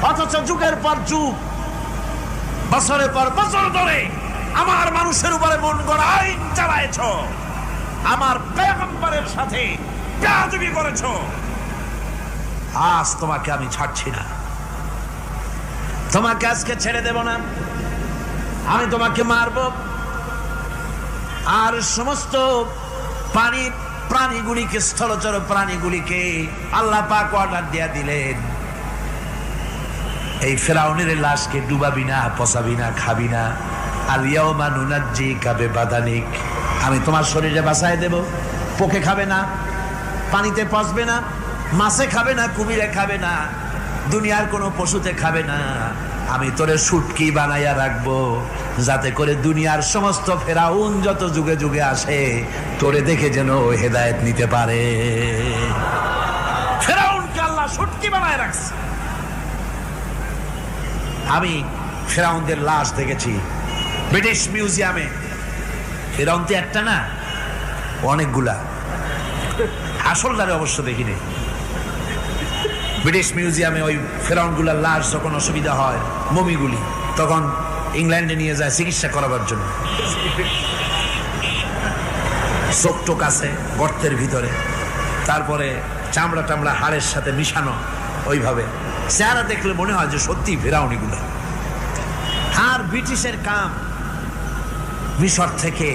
অথচ যুগের পর যুগ, বছরের পর বছর ধরে আমার মানুষের উপরে মন গড়া আইন চালায়েছো, আমার পয়গম্বরের সাথে বেয়াদবি করেছো, আজ তোমাকে আমি ছাড়ছি না, তোমাকে আজকে ছেড়ে দেব না, আমি তোমাকে মারব। আর সমস্ত প্রাণীগুলিকে, স্থলচর প্রাণীগুলিকে আল্লাহ পাক অর্ডার দিয়া দিলেন, এই ফেরাউনের লাশকে ডুবাবি না, পচাবি না, খাবি না, আলিয়াউমা নুনাজ্জিকা বিবাদানিক, আমি তোমার শরীরে বাঁচায় দেব, পোকে খাবে না, পানিতে পচবে না, মাছে খাবে না, কুমিরে খাবে না, দুনিয়ার কোনো পশুতে খাবে না, আমি তোরে শুটকি বানাইয়া রাখবো, যাতে করে দুনিয়ার সমস্ত ফেরাউন যত যুগে যুগে আসে তোরে দেখে যেন হেদায়েত নিতে পারে। ফেরাউনকে আল্লাহ শুটকি বানায় রাখছে। আমি ফেরাউনদের লাশ দেখেছি ব্রিটিশ মিউজিয়ামে। ফেরাউন তো একটা না, অনেকগুলা, আসলটারে অবশ্য দেখিনি। ব্রিটিশ মিউজিয়ামে ওই ফেরাউনগুলার লাশ যখন অসুবিধা হয়, মমিগুলি, তখন ইংল্যান্ডে নিয়ে যায় চিকিৎসা করাবার জন্য। চোখ টোক আছে গর্তের ভিতরে, তারপরে চামড়া টামড়া হাড়ের সাথে মিশানো, ওইভাবে চেহারা দেখলে মনে হয় যে সত্যি ফেরাউনিগুলো। আর ব্রিটিশের কাম মিশর থেকে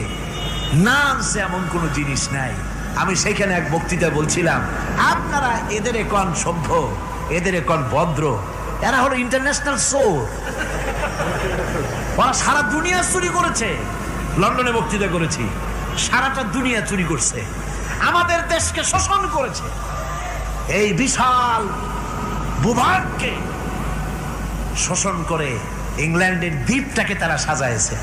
না আনছে এমন কোনো জিনিস নাই। আমি সেখানে এক বক্তৃতা বলছিলাম, আপনারা এদের এখন সভ্য, এদের এখন ভদ্র, এরা হলো ইন্টারন্যাশনাল চোর, ওরা সারা দুনিয়া চুরি করেছে। লন্ডনে বক্তৃতা করেছি, সারাটা দুনিয়া চুরি করছে, আমাদের দেশকে শোষণ করেছে। এই বিশাল ভূভাগকে শোষণ করে ইংল্যান্ডের দ্বীপটাকে তারা সাজাইছে।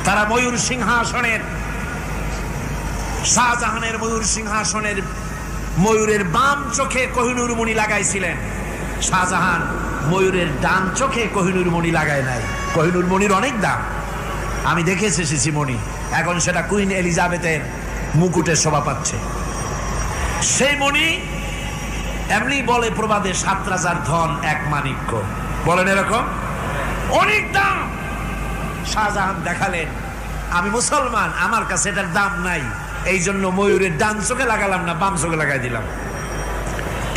তারা ময়ূর সিংহাসনের, শাহজাহানের ময়ূর সিংহাসনের ময়ূরের বাম চোখে কোহিনূর মণি লাগাইছিলেন, শাহজাহান ময়ূরের ডান চোখে কোহিনূর মণি লাগায় নাই। কোহিনূর মণির অনেক দাম, আমি দেখে এসেছি মণি, এখন সেটা কুইন এলিজাবেথের মুকুটে শোভা পাচ্ছে। সেই মণি এমনি বলে প্রবাদে 7 রাজার ধন এক মানিক্য, বলেন এরকম, অনেক দাম। শাহজাহান দেখালেন, আমি মুসলমান, আমার কাছে এটার দাম নাই, এই জন্য ময়ূরের ডান চোখে লাগালাম না, বাম চোখে লাগাই দিলাম।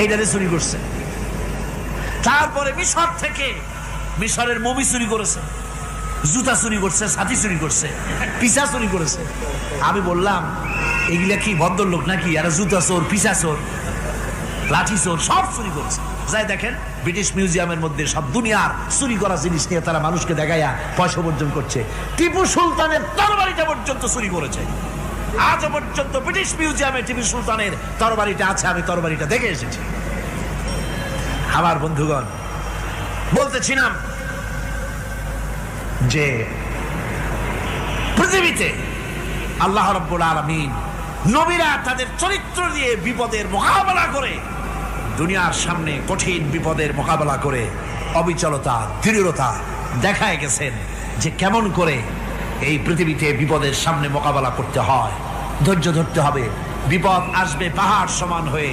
এইটাতে চুরি করছে। তারপরে মিশর থেকে, মিশরের মমি চুরি করেছে, জুতা চুরি করছে, ছাতি চুরি করছে, পিসা চুরি করেছে। আমি বললাম, এগুলা কি ভদ্রলোক নাকি? এরা জুতা চোর, পিসা চোর, লাঠি চোর, সব চুরি করেছে। যাই দেখেন ব্রিটিশ মিউজিয়ামের মধ্যে সব দুনিয়ার চুরি করা জিনিস নিয়ে তারা মানুষকে দেখাইয়া পয়সা অর্জন করছে। টিপু সুলতানের তরবারিটা পর্যন্ত চুরি করেছে। আজ পর্যন্ত ব্রিটিশ মিউজিয়ামে টিপু সুলতানের তরবারিটা আছে, আমি তরবারিটা দেখে এসেছি। আমার বন্ধুগণ, বলতেছিলাম যে পৃথিবীতে আল্লাহ রাব্বুল আলামিন নবীরা তাদের চরিত্র দিয়ে বিপদের মোকাবেলা করে, দুনিয়ার সামনে কঠিন বিপদের মোকাবেলা করে অবিচলতা, দৃঢ়তা দেখায় গেছেন যে কেমন করে এই পৃথিবীতে বিপদের সামনে মোকাবেলা করতে হয়। ধৈর্য ধরতে হবে, বিপদ আসবে পাহাড় সমান হয়ে,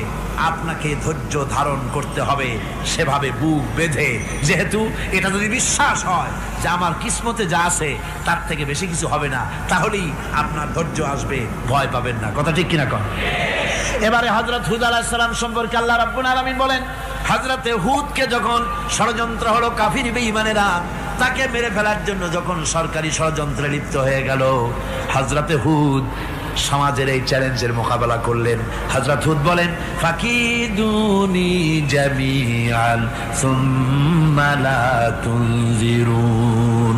আপনাকে ধৈর্য ধারণ করতে হবে সেভাবে বুক বেঁধে। যেহেতু এটা যদি বিশ্বাস হয় যে আমার কিসমতে যা আছে তার থেকে বেশি কিছু হবে না, তাহলেই আপনার ধৈর্য আসবে, ভয় পাবেন না। কথা ঠিক কিনা কন? এবারে হযরত হুদ আলাইহিস সালাম সম্পর্কে আল্লাহ রাব্বুল আলামিন বলেন, হযরতে হুদকে যখন ষড়যন্ত্র হলো, কাফির বেঈমানেরা তাকে মেরে ফেলার জন্য যখন সরকারি ষড়যন্ত্রে লিপ্ত হয়ে গেল, হযরতে হুদ সমাজের এই চ্যালেঞ্জের মোকাবেলা করলেন। হযরত হুদ বলেন, ফাকিদুনি জামিআন সুম্মা লা তুনজিরুন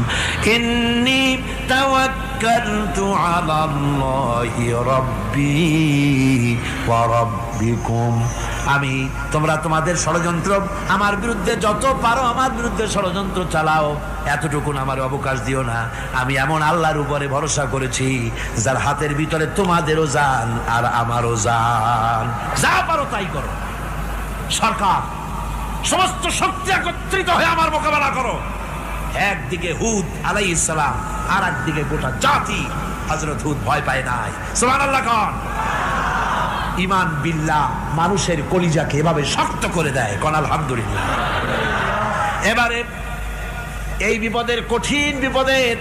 ইন্নী তাওয়াক্কালতু আলাল্লাহি রাব্বি ওয়া রাব্বিকুম আমি তোমরা তোমাদের ষড়যন্ত্র আমার বিরুদ্ধে যত পারো আমার বিরুদ্ধে ষড়যন্ত্র চালাও, এতটুকুন আমার অবকাশ দিও না। আমি এমন আল্লাহর উপরে ভরসা করেছি যার হাতের ভিতরে তোমাদেরও জান আর আমারও জান। যা পারো তাই করো। সরকার সমস্ত শক্তি একত্রিত হয়ে আমার মোকাবেলা করো। একদিকে হুদ আলাইহিস সালাম, আর একদিকে গোটা জাতি। হযরত হুদ ভয় পায় নাই। সুবহানাল্লাহ কোন। ঈমান বিল্লাহ মানুষের কলিজাকে এভাবে শক্ত করে দেয়। কোন আলহামদুলিল্লাহ। এবারে এই বিপদের, কঠিন বিপদের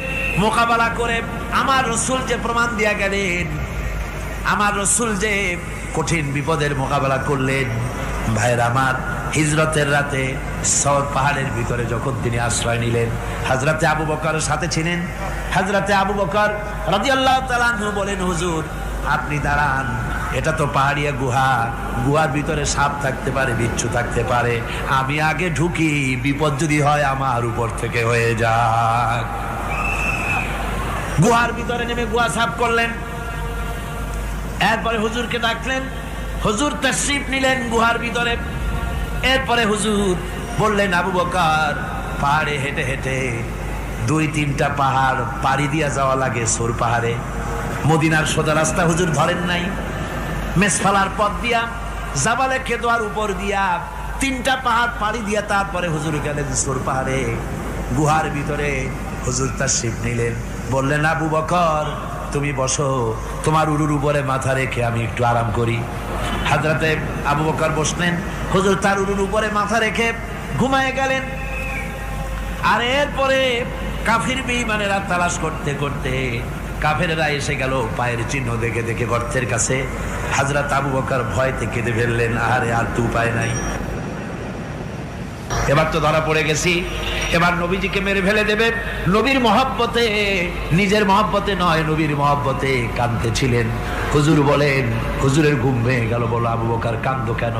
মোকাবেলা করে আমার রাসূল যে প্রমাণ দিয়া গেলেন, আমার রাসূল যে কঠিন বিপদের মোকাবেলা করলেন, ভাইরা আমার, হিজরতের রাতে সওর পাহাড়ের ভিতরে যখন তিনি আশ্রয় নিলেন, হযরতে আবু বকরের সাথে ছিলেন। হযরতে আবু বকর রাদিয়াল্লাহু তাআলা আনহু বলেন, হুজুর আপনি দাঁড়ান, এটা তো পাহাড়িয়া গুহা, গুহার ভিতরে সাপ থাকতে পারে, বিচ্ছু থাকতে পারে, আমি আগে ঢুকি, বিপদ যদি হয় আমার উপর থেকে হয়ে যাক। গুহার ভিতরে নেমে গুহা সাফ করলেন। এরপরে হুজুরকে ডাকলেন, হুজুর তাশরীফ নিলেন গুহার ভিতরে। এরপরে হুজুর বললেন, আবু বকর, পাহাড়ে হেঁটে হেঁটে 2-3টা পাহাড় পাড়ি দিয়া যাওয়া লাগে সৌর পাহাড়ে। মদিনার সোজা রাস্তা হুজুর ধরেন নাই, মেসফালার পথ দিয়া, জাবালে খেদোয়ার উপর দিয়া 3টা পাহাড় পাড়ি দিয়া তারপরে হুজুর গেলেন সৌর পাহাড়ে। গুহার ভিতরে হুজুর তাশরীফ নিলেন। বললেন, আবু বকর তুমি বসো, তোমার উরুর উপরে মাথা রেখে আমি একটু আরাম করি। হযরতে আবু বকর বসলেন, হুজুর তার উরুর উপরে মাথা রেখে ঘুমায় গেলেন। আর এরপরে কাফির বেঈমানেরা তালাশ করতে করতে কাফেররা এসে গেল পায়ের চিহ্ন দেখে দেখে গর্তের কাছে। হযরত আবু বকর ভয়তে কেঁদে ফেললেন, আরে আর তো উপায় নাই, এবার তো ধরা পড়ে গেছি, এবার নবীজিকে মেরে ফেলে দেবে। নবীর মহব্বতে, নিজের মহব্বতে নয়, নবীর মহব্বতে কাঁদতেছিলেন। হুজুর বলেন, হুজুরের ঘুম ভেঙে গেল। বলো, আবু বকর কাঁদো কেন?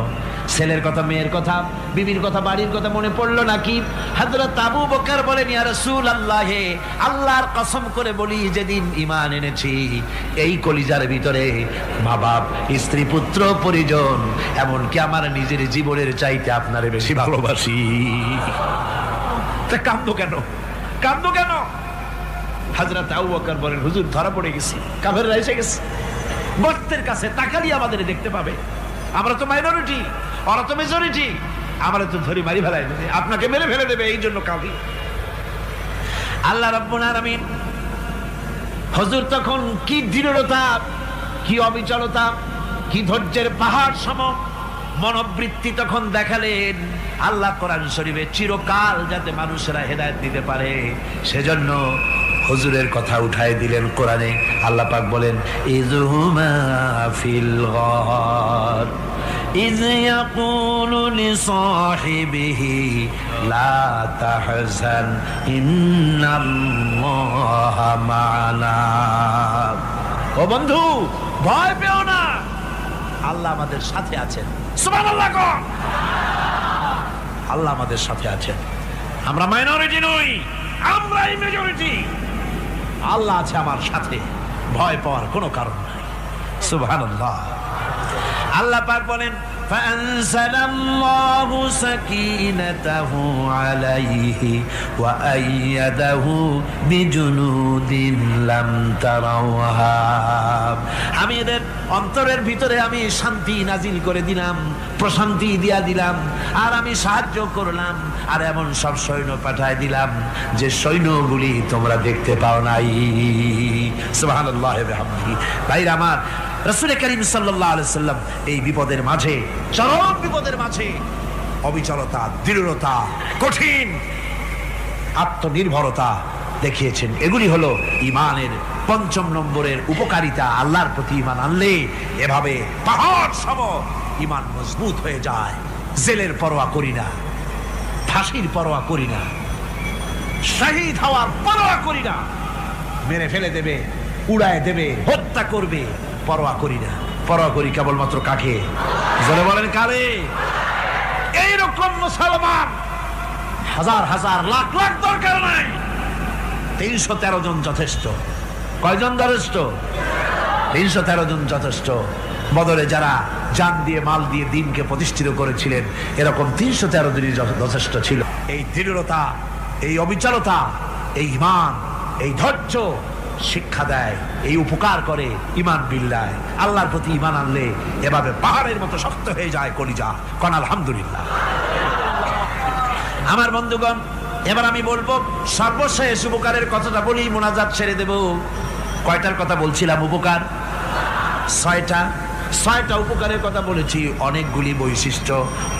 ছেলের কথা, মেয়ের কথা, বিবির কথা, বাড়ির কথা মনে পড়লো নাকি? হযরত আবু বকর বলেন, ইয়া রাসূলুল্লাহ, আল্লাহর কসম করে বলি, যেদিন ঈমান এনেছি এই কলিজার ভিতরে মা বাপ, স্ত্রী, পুত্র, পরিজন, এমনকি আমার নিজের জীবনের চাইতে আপনারে বেশি ভালোবাসি। কাঁদো কেন? কাঁদো কেন? হযরত আবু বকর বলেন, হুজুর ধরা পড়ে গেছি, কাফেররা এসে গেছে, গর্তের কাছে তাকালি আমাদের দেখতে পাবে, আমরা তো মাইনরিটি, ওরা তো মেজরিটি, আমরা তো ধরি মারি ফেলাই দেবে, আপনাকে মেরে ফেলে দেবে, এই জন্য কাঁদি। আল্লাহ রাব্বুল আলামিন, হুজুর তখন কি দৃঢ়তা, কি অবিচলতা, কি ধৈর্যের পাহাড় সম মনোবৃত্তি তখন দেখালেন। আল্লাহ কোরআন শরীফে চিরকাল যাতে মানুষেরা হেদায়েত দিতে পারে সেজন্য হুজুরের কথা উঠায় দিলেন কোরআনে। আল্লাহ পাক বলেন, ইযহুমা ফিল গার ইয ইয়াকুলু লিসাহিবিহি লা তাহজান ইন্নাল্লাহা মা'ানা। ও বন্ধু, ভয় পেও না, আল্লাহ আমাদের সাথে আছেন। সুবহানাল্লাহ। আল্লাহ আমাদের সাথে আছেন। আমরা মাইনরিটি নই, আমরাই মেজরিটি। আল্লাহ আছে আমার সাথে, ভয় পাওয়ার কোনো কারণ নাই। সুবহানাল্লাহ। আল্লাহ পাক বলেন, ফাআনজালাল্লাহু সাকিনাতাহু আলাইহি ওয়া আইয়াদাহু বিজুনুদিন লাম তারাওহা। আমি এদের অন্তরের ভিতরে আমি শান্তি নাজিল করে দিলাম, প্রশান্তি দিয়া দিলাম, আর আমি সাহায্য করলাম, আর এমন সব সৈন্য পাঠায় দিলাম যে সৈন্যগুলি তোমরা দেখতে পাও নাই। সুবহানাল্লাহ ওয়া বিহামদিহি। ভাইরা আমার, রাসূল করিম সাল্লাল্লাহু আলাইহি সাল্লাম এই বিপদের মাঝে, চরম বিপদের মাঝে অবিচলতা, দৃঢ়তা, কঠিন আত্মনির্ভরতা দেখিয়েছেন। এগুলি হলো ঈমানের 5 নম্বরের উপকারিতা। আল্লাহর প্রতি ঈমান আনলে এভাবে পাহাড় সম ঈমান মজবুত হয়ে যায়। জেলের পরোয়া করি না, ফাঁসির পরোয়া করি না, শহীদ হওয়ার পরোয়া করি না, মেরে ফেলে দেবে, উড়ায় দেবে, হত্যা করবে, পরোয়া করি না। পরোয়া করি কেবলমাত্র কাকে? জোরে বলেন, কারে? এইরকম মুসলমান হাজার হাজার লাখ লাখ দরকার নাই, 313 জন যথেষ্ট। কয়জন যথেষ্ট? 313 জন যথেষ্ট। বদরে যারা জান দিয়ে মাল দিয়ে দিনকে প্রতিষ্ঠিত করেছিলেন, এরকম 313 দিনই যথেষ্ট ছিল। এই দৃঢ়তা, এই অবিচলতা, এই ঈমান, এই ধৈর্য শিক্ষা দেয়, এই উপকার করে ঈমান বিল্লাহ। আল্লাহর প্রতি ঈমান আনলে এভাবে পাহাড়ের মতো শক্ত হয়ে যায় কলিজা। কোন আলহামদুলিল্লাহ। আমার বন্ধুগণ, এবার আমি বলবো সর্বশেষ উপকারের কথাটা বলি, মোনাজাত ছেড়ে দেব। কয়টার কথা বলছিলাম? উপকার 6টা উপকারের কথা বলেছি। অনেকগুলি বৈশিষ্ট্য,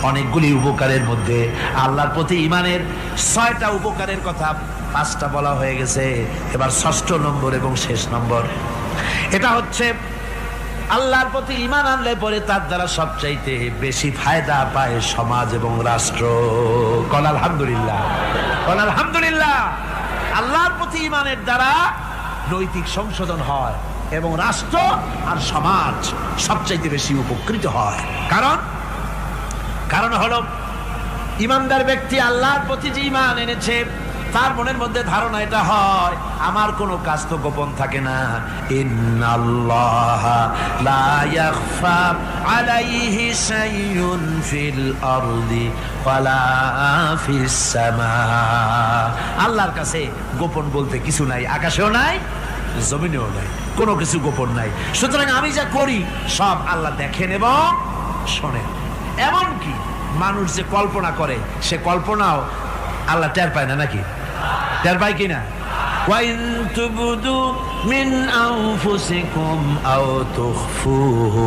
অনেকগুলি উপকারের মধ্যে আল্লাহর প্রতি ঈমানের 6টা উপকারের কথা 5টা বলা হয়ে গেছে। এবার 6ষ্ঠ নম্বর এবং শেষ নম্বর, এটা হচ্ছে আল্লাহর প্রতি ঈমান আনলে পরে তার দ্বারা সবচাইতে বেশি ফায়দা পায় সমাজ এবং রাষ্ট্র। কোন আলহামদুলিল্লাহ, কোন আলহামদুলিল্লাহ। আল্লাহর প্রতি ঈমানের দ্বারা নৈতিক সংশোধন হয় এবং রাষ্ট্র আর সমাজ সবচাইতে বেশি উপকৃত হয়। কারণ হলো ঈমানদার ব্যক্তি আল্লাহর প্রতি যে ঈমান এনেছে, তার মনের মধ্যে ধারণা এটা হয়, আমার কোনো কাজ তো গোপন থাকে না। ইন্নাল্লাহা লা ইয়াখফা আলাইহি শাইউন ফিল আরদি ওয়ালা ফিস সামা। আল্লাহর কাছে গোপন বলতে কিছু নাই, আকাশেও নাই, জমিনেও নাই, কোনো কিছু গোপন নাই। সুতরাং আমি যা করি সব আল্লাহ দেখেন এবং শোনেন। এমনকি মানুষ যে কল্পনা করে, সে কল্পনাও আল্লাহ টের পায় না, নাকি টের পায় কিনা? ওয়াইন তুবদু মিন আনফুসিকুম আও তুখফুহু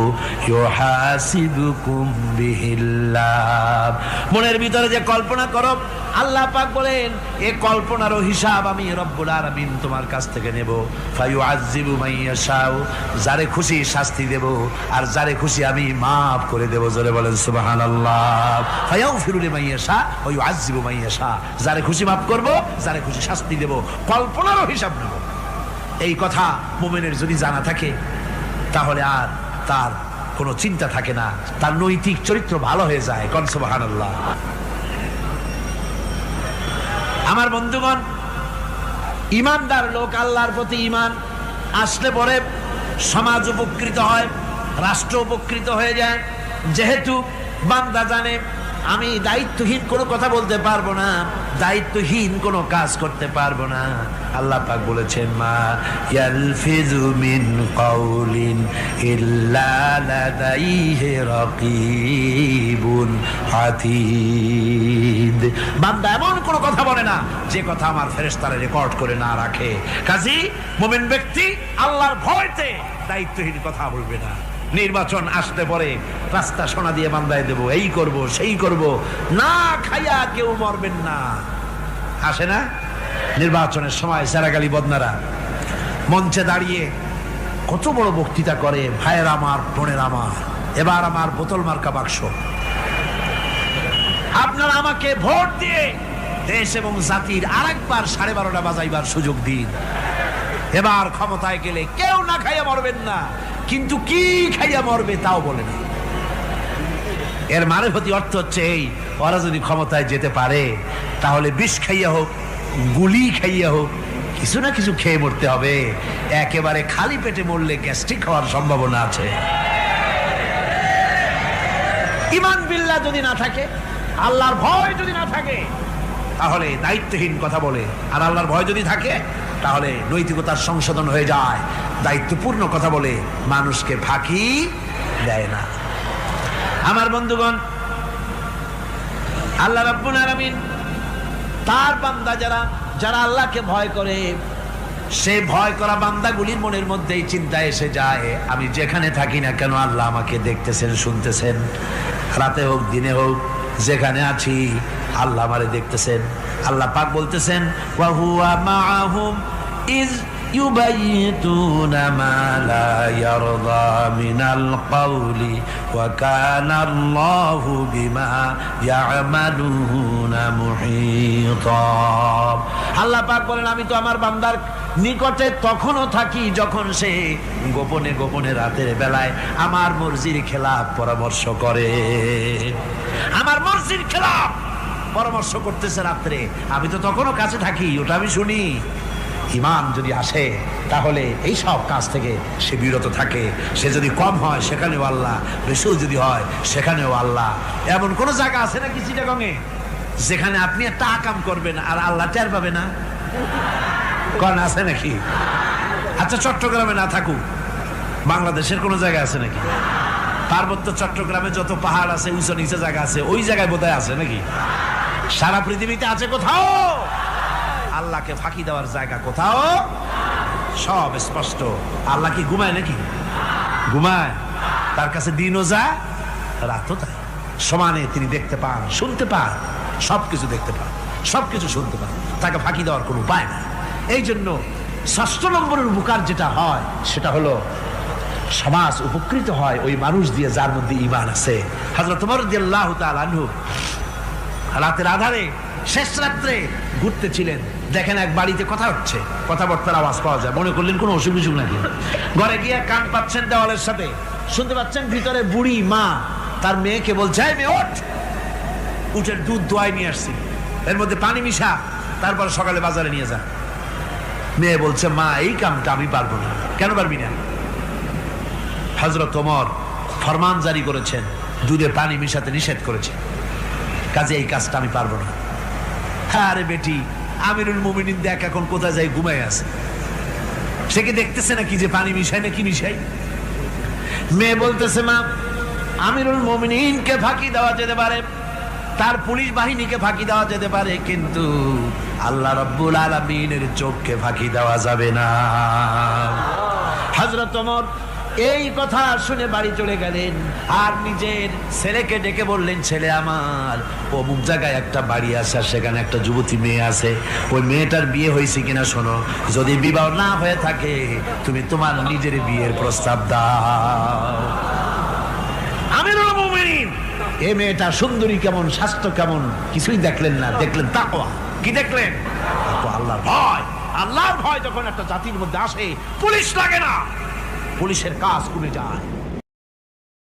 ইউহাসিবুকুম বিহিল্লাহ। মনের ভিতরে যে কল্পনা করো, আল্লাহ পাক বলেন এই কল্পনারও হিসাব আমি রব্বুল আলামিন তোমার কাছ থেকে নেব। ফায়ুআযযিবু মান ইয়াশাউ, যারে খুশি শাস্তি দেব আর যারে খুশি আমি মাফ করে দেব। জোরে বলেন সুবহানাল্লাহ। ফায়াগফিরু লিমান ইয়াশা ওয়া ইউআযযিবু মান ইয়াশা, যারে খুশি মাফ করব, যারে খুশি শাস্তি দেব, কল্পনারও হিসাব নেব। এই কথা মুমিনের যদি জানা থাকে, তাহলে আর তার কোনো চিন্তা থাকে না, তার নৈতিক চরিত্র ভালো হয়ে যায়। কোন সুবহানাল্লাহ। আমার বন্ধুগণ, ঈমানদার লোক, আল্লাহর প্রতি ঈমান আসলে পরে সমাজ উপকৃত হয়, রাষ্ট্র উপকৃত হয়ে যায়। যেহেতু বান্দা জানে আমি দায়িত্বহীন কোনো কথা বলতে পারবো না, দায়িত্বহীন কোনো কাজ করতে পারবো না। আল্লাহ পাক বলেছেন, মা ইয়ালফিযু মিন কাউলিন ইল্লা লাদাইহি রাকীবুন আতীদ। বান্দা এমন কোনো কথা বলে না যে কথা আমার ফেরেশতারা রেকর্ড করে না রাখে। কাজী মুমিন ব্যক্তি আল্লাহর ভয়তে দায়িত্বহীন কথা বলবে না। নির্বাচন আসতে পরে রাস্তা সোনা দিয়ে বান্ধায় দেব, এই করব সেই করব, না খাইয়া কেউ মরবেন না। আসে না নির্বাচনের সময় সেরাগালি বদনারা মঞ্চে দাঁড়িয়ে কত বড় বক্তৃতা করে, ভাইয়ের আমার, বোনের আমার, এবার আমার বোতল মার্কা বাক্স, আপনারা আমাকে ভোট দিয়ে দেশ এবং জাতির আরেকবার 12:30 বাজাইবার সুযোগ দিন। এবার ক্ষমতায় গেলে কেউ না খাইয়া মরবেন না, কিন্তু কি খাইয়া মরবে তাও বলে না। এর মানে প্রতি অর্থ হচ্ছে এই, ওরা যদি ক্ষমতায় যেতে পারে তাহলে বিষ খাইয়া হোক, গুলি খাইয়া হোক, কিছু না কিছু খেয়ে মরতে হবে। একেবারে খালি পেটে মরলে গ্যাস্ট্রিক হওয়ার সম্ভাবনা আছে। ঈমান বিল্লাহ যদি না থাকে, আল্লাহর ভয় যদি না থাকে, তাহলে দায়িত্বহীন কথা বলে। আর আল্লাহর ভয় যদি থাকে, তাহলে নৈতিকতার সংশোধন হয়ে যায়, দায়িত্বপূর্ণ কথা বলে, মানুষকে ফাঁকি দেয় না। আমার বন্ধুগণ, আল্লাহ রাব্বুল আলামিন তার বান্দা যারা আল্লাহকে ভয় করে, সে ভয় করা বান্দাগুলির মনের মধ্যেই চিন্তা এসে যায়, আমি যেখানে থাকি না কেন আল্লাহ আমাকে দেখতেছেন, শুনতেছেন। রাতে হোক দিনে হোক, যেখানে আছি আল্লাহ আমারে দেখতেছেন। আল্লাহ পাক বলতেছেন, ওয়া হুয়া মাআহুম ইজ ইউবাইতুনা মা লা ইয়ারদা মিনাল কওলি ওয়া কানা আল্লাহু বিমা ইয়ামালুনা মুহীতা। আল্লাহ পাক বলেন, আমি তো আমার বান্দার নিকটে তখনও থাকি যখন সে গোপনে গোপনে রাতের বেলায় আমার মর্জির খেলাফ পরামর্শ করে। আমার মর্জির খেলাফ পরামর্শ করতেছে রাত্রে, আমি তো তখনও কাছে থাকি, ওটা আমি শুনি। ঈমান যদি আসে তাহলে এই সব কাজ থেকে সে বিরত থাকে। সে যদি কম হয় সেখানেও আল্লাহ, বেশিও যদি হয় সেখানেও আল্লাহ। এমন কোন জায়গা আছে নাকি চিটাগংয়ে যেখানে আপনি একটা আকাম করবেন আর আল্লাহ টের পাবে না? কোন আছে নাকি? আচ্ছা চট্টগ্রামে না থাকুক, বাংলাদেশের কোন জায়গা আছে নাকি? পার্বত্য চট্টগ্রামে যত পাহাড় আছে, উঁচু নিচে জায়গা আছে, ওই জায়গায় বোধহয় আছে নাকি? সারা পৃথিবীতে আছে কোথাও? আল্লাহকে ফাঁকি দেওয়ার জায়গা কোথাও? সব স্পষ্ট। আল্লাহ কি ঘুমায় নাকি? ঘুমায়? তার কাছে দিনও যায় রাতও তাই। সমানে তিনি দেখতে পান, শুনতে পান, সবকিছু দেখতে পান, সবকিছু শুনতে পান। তাকে ফাঁকি দেওয়ার কোনো উপায় নাই। এই জন্য ৬ষ্ঠ নম্বরের উপকার যেটা হয় সেটা হলো সমাজ উপকৃত হয় ওই মানুষ দিয়ে যার মধ্যে ঈমান আছে। হযরত ওমর রাদিয়াল্লাহু তাআলা আনহু রাতের আধারে শেষ রাত্রে ঘুরতেছিলেন, দেখেন এক বাড়িতে কথা হচ্ছে, কথাবার্তার আওয়াজ পাওয়া যায়। মনে করলেন কোনো অসুখ বিসুখ নাকি। ঘরে গিয়ে কান পাচ্ছেন দেওয়ালের সাথে, শুনতে পাচ্ছেন ভিতরে বুড়ি মা তার মেয়েকে বলছে, এই মেয়ে ওঠ, উটের দুধ দোয়াই নিয়ে আসছি, এর মধ্যে পানি মিশা, তারপর সকালে বাজারে নিয়ে যা। মেয়ে বলছে, মা এই কামটা আমি পারবো না। কেন পারবি না? হযরত ওমর ফরমান জারি করেছেন, দুধে পানি মিশাতে নিষেধ করেছে, কাজে এই কাজটা আমি পারবো না। আরে বেটি, আমিরুল মুমিনিন দেখ এখন কোথায় যাই ঘুমাই আছে, সে কি দেখতেছে নাকি যে পানি মিশাই না কি মিশাই? মেয়ে বলতেছে, মা আমিরুল মুমিনিনকে ফাঁকি দেওয়া যেতে পারে, তার পুলিশ বাহিনীকে ফাঁকি দেওয়া যেতে পারে, কিন্তু আল্লাহ রাব্বুল আলামিনের চোখকে ফাঁকি দেওয়া যাবে না। হযরত ওমর এই কথা শুনে বাড়ি চলে গেলেন আর নিজের ছেলেকে ডেকে বললেন, ছেলে আমার, অমুক জায়গায় একটা বাড়ি আছে, সেখানে একটা যুবতী মেয়ে আছে, ওই মেয়েটার বিয়ে হয়েছে কিনা শোনো, যদি বিবাহ না হয়ে থাকে তুমি তোমার নিজের বিয়ের প্রস্তাব দাও। আমিরুল মুমিনিন এই মেয়েটা সুন্দরী কেমন, স্বাস্থ্য কেমন কিছুই দেখলেন না, দেখলেন তাকওয়া। কি দেখলেন? আল্লাহর ভয়। আল্লাহর ভয় যখন একটা জাতির মধ্যে আসে পুলিশ লাগে না, পুলিশের কাজ কমে যায়।